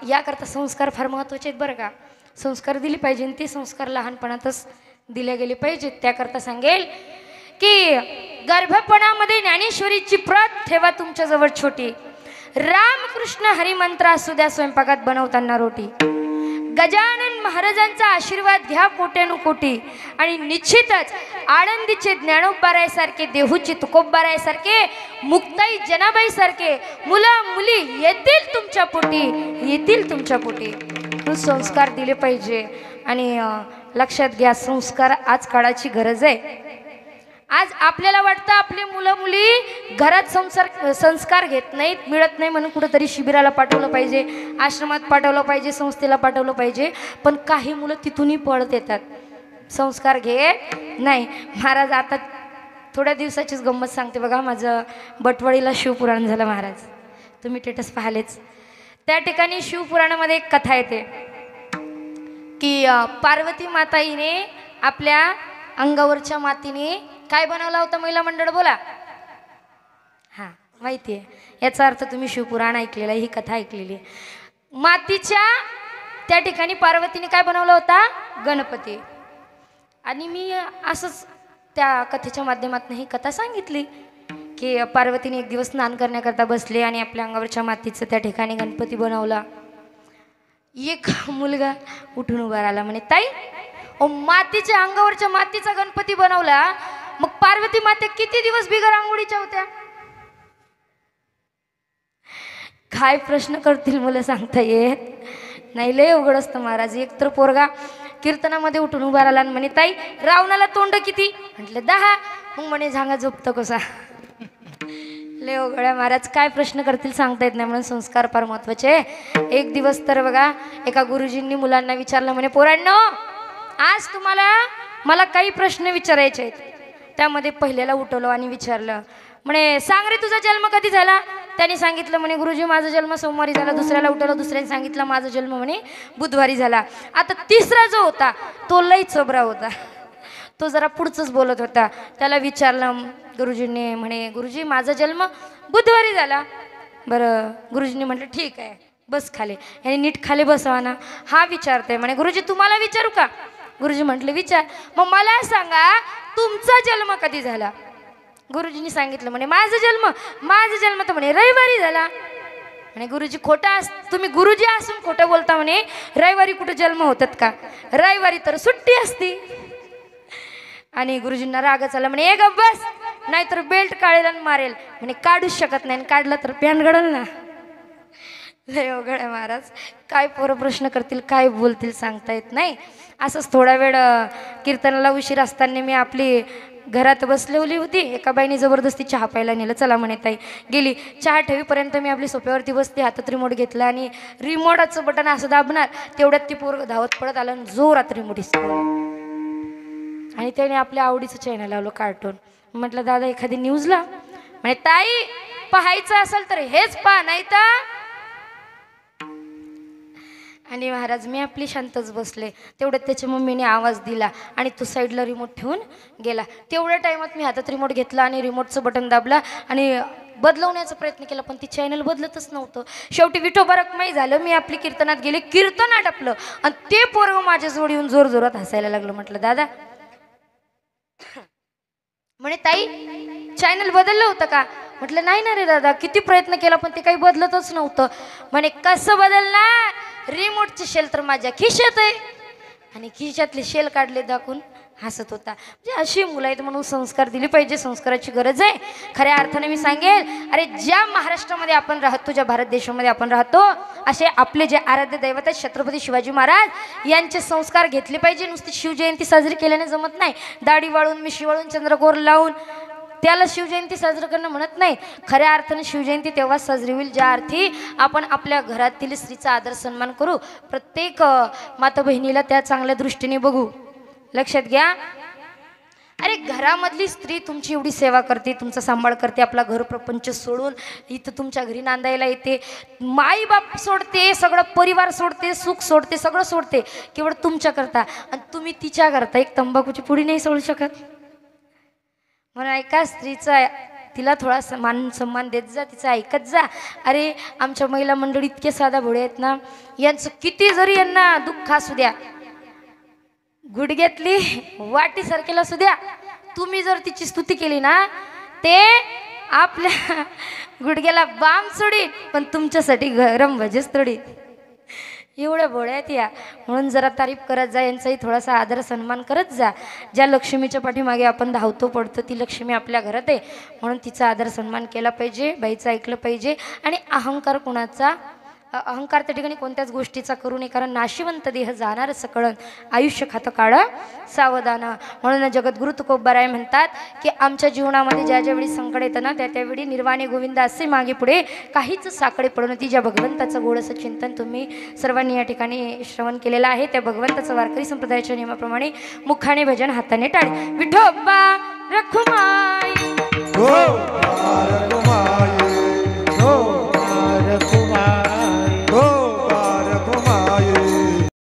याकरता संस्कार फार महत्त्वाचे आहेत बरं का. संस्कार दिले पाहिजे आणि ते संस्कार लहानपणातच दिले गेले पाहिजेत. त्याकरता सांगेल की गर्भपणामध्ये ज्ञानेश्वरीची प्रत ठेवा तुमच्याजवळ छोटी. रामकृष्ण हरिमंत्र असू द्या स्वयंपाकात बनवताना रोटी. गजानन महाराजांचा आशीर्वाद घ्या कोट्यानुकोटी. आणि निश्चितच आळंदीचे ज्ञानोबारायसारखे, देहूची तुकोबारायसारखे, मुक्ताई जनाबाई सारखे मुलं मुली येतील तुमच्या पोटी, येतील तुमच्या पोटी. संस्कार दिले पाहिजे. आणि लक्षात घ्या, संस्कार आज काळाची गरज आहे. आज आपल्याला वाटतं आपले मुलं मुली घरात संस्कार घेत नाहीत, मिळत नाही, म्हणून कुठंतरी शिबिराला पाठवलं पाहिजे, आश्रमात पाठवलं पाहिजे, संस्थेला पाठवलं पाहिजे. पण काही मुलं तिथूनही पळत येतात, संस्कार घेत नाही. महाराज आता थोड्या दिवसाचीच गंमत सांगते बघा. माझं बटवाडीला शिवपुराण झालं महाराज, तुम्ही स्टेटस पाहिलेच. त्या ठिकाणी शिवपुराणामध्ये एक कथा येते की पार्वती माताईने आपल्या अंगावरच्या मातीने काय बनवला होता महिला मंडळ, बोला. हां, माहिती आहे. याचा अर्थ तुम्ही शिवपुराण ऐकलेला आहे, ही कथा ऐकलेली आहे. मातीच्या त्या ठिकाणी पार्वतीने काय बनवला होता? गणपती. आणि मी असंच त्या कथेच्या माध्यमातून ही कथा सांगितली की पार्वतीने एक दिवस स्नान करण्याकरता बसले आणि आपल्या अंगावरच्या मातीचं त्या ठिकाणी गणपती बनवला. एक मुलगा उठून उभा राहिला, म्हणे ताई, मातीच्या अंगावरच्या मातीचा गणपती बनवला, मग पार्वती माते किती दिवस बिगर आंघोळीच्या होत्या? काय प्रश्न करतील मुलं सांगता येत नाही, लय अवघड असतं महाराज. एक तर पोरगा कीर्तनामध्ये उठून उभा राहिला आणि म्हणे, ताई रावणाला तोंड किती? म्हटलं 10. मग म्हणे झांगा झोपतं कसा? लय अवघड आहे महाराज, काय प्रश्न करतील सांगता येत नाही. म्हणून संस्कार फार महत्वाचे. एक दिवस तर बघा, एका गुरुजींनी मुलांना विचारलं, म्हणे पोरांनो, आज तुम्हाला मला काही प्रश्न विचारायचे आहेत. त्यामध्ये पहिल्याला उठवलं आणि विचारलं, म्हणे सांग रे तुझा जन्म कधी झाला? त्याने सांगितलं, म्हणे गुरुजी माझा जन्म सोमवारी झाला. दुसऱ्याला उठवलं, दुसऱ्याने सांगितलं माझा जन्म म्हणे बुधवारी झाला. आता तिसरा जो होता तो लई चबरा होता, तो जरा पुढचंच बोलत होता. त्याला विचारलं गुरुजींनी, म्हणे गुरुजी माझा जन्म बुधवारी झाला. बरं, गुरुजींनी म्हटलं ठीक आहे, बस खाली. याने नीट खाली बसवा ना. हा विचारते म्हणे गुरुजी तुम्हाला विचारू का. गुरुजी म्हटले विचार. मग मला सांगा तुमचा जन्म कधी झाला. गुरुजींनी सांगितलं म्हणे माझा जन्म तर म्हणे रविवारी झाला. म्हणे गुरुजी खोटा तुम्ही गुरुजी असून खोटं बोलता म्हणे. रविवारी कुठं जन्म होतात का. रविवारी तर सुट्टी असती. आणि गुरुजींना रागच आला म्हणे एक बस नाहीतर बेल्ट काढेल आणि मारेल. म्हणे काढूच शकत नाही. काढलं तर पॅन गडल ना. लय अवघड आहे महाराज. काय पोरं प्रश्न करतील काय बोलतील सांगता येत नाही. असंच थोडा वेळ कीर्तनाला उशीर असताना मी आपली घरात बसलेली होती. एका बाईने जबरदस्ती चहा प्यायला नेलं. चला म्हणे ताई. गेली. चहा ठेवीपर्यंत मी आपली सोफ्यावरती बसते. हातात रिमोट घेतला आणि रिमोटाचं बटन असं दाबणार तेवढ्यात ती पोरं धावत पडत आलं आणि जोरात रिमोट आणि त्याने आपल्या आवडीचं चॅनल लावलं कार्टून. म्हटलं दादा एखादी न्यूज लाव. म्हणे ताई पाहायचं असेल तर हेच पहा नाही तर. आणि महाराज मी आपली शांतच बसले. तेवढ्यात त्याच्या मम्मीने आवाज दिला आणि तो साईडला रिमोट ठेवून गेला. तेवढ्या टायमात मी हातात रिमोट घेतला आणि रिमोटचं बटन दाबला आणि बदलवण्याचा प्रयत्न केला पण ती चॅनल बदलतच नव्हतं. शेवटी विठोबा रखमाई झालं. मी आपली कीर्तनात गेले. कीर्तन आटपलं आणि ते पोरगं माझ्याजवळ येऊन जोर जोरात हसायला लागलं. म्हटलं दादा. म्हणे ताई चॅनल बदललं होतं का. म्हटलं नाही ना रे दादा किती प्रयत्न केला पण ते काही बदलतच नव्हतं. म्हणे कसं बदलणार. रिमोटचे शेल तर माझ्या खिशात आहे. आणि खिशातले शेल काढले दाखवून हसत होता. म्हणजे अशी मुलं आहेत म्हणून संस्कार दिले पाहिजे. संस्काराची गरज आहे. खऱ्या अर्थाने मी सांगेल अरे ज्या महाराष्ट्रामध्ये आपण राहतो ज्या भारत देशामध्ये आपण राहतो असे आपले जे आराध्य दैवत आहेत छत्रपती शिवाजी महाराज यांचे संस्कार घेतले पाहिजे. नुसती शिवजयंती साजरी केल्याने जमत नाही. दाढी वाळून मिशी वाळून चंद्रकोर लावून त्याला शिवजयंती साजरी करणं म्हणत नाही. खऱ्या अर्थाने शिवजयंती तेव्हाच साजरी होईल ज्या अर्थी आपण आपल्या घरातील स्त्रीचा आदर सन्मान करू. प्रत्येक माता बहिणीला त्या चांगल्या दृष्टीने बघू. लक्षात घ्या. अरे घरामधली स्त्री तुमची एवढी सेवा करते तुमचा सांभाळ करते. आपला घर प्रपंच सोडून इथं तुमच्या घरी नांदायला येते. माई बाप सोडते सगळं परिवार सोडते सुख सोडते सगळं सोडते केवळ तुमच्या करता. आणि तुम्ही तिच्या करता एक तंबाखूची पुडी नाही सोडू शकत. म्हणून ऐका स्त्रीचा तिला थोडा मान सन्मान देत जा. तिचं ऐकत जा. अरे आमच्या महिला मंडळी इतके साधा भोळे आहेत ना. यांचं किती जरी यांना दुःख असू द्या गुडघ्यातली वाटी सारखेला असू द्या तुम्ही जर तिची स्तुती केली ना ते आपल्या गुडघ्याला बाम सोडीन पण तुमच्यासाठी गरम भजेच तोडीन. एवढ्या भोळ्यात या. म्हणून जरा तारीफ करत जा. यांचाही थोडासा आदर सन्मान करत जा. ज्या लक्ष्मीच्या पाठीमागे आपण धावतो पडतो ती लक्ष्मी आपल्या घरात आहे म्हणून तिचा आदर सन्मान केला पाहिजे. बाईचं ऐकलं पाहिजे. आणि अहंकार कुणाचा अहंकार त्या ठिकाणी कोणत्याच गोष्टीचा करू नये कारण नाशिवंत देह जाणार सकळण आयुष्य खातं काळं सावधान. म्हणून जगद्गुरु तुकोबाराय म्हणतात की आमच्या जीवनामध्ये ज्या ज्यावेळी संकट येतं ना त्यावेळी निर्वाणी गोविंद असे मागे पुढे काहीच साकडे पडून ती ज्या भगवंताचं गोडसं चिंतन तुम्ही सर्वांनी या ठिकाणी श्रवण केलेलं आहे त्या भगवंताचं वारकरी संप्रदायाच्या नियमाप्रमाणे मुखाने भजन हाताने टाळे. विठोबा रखुमाई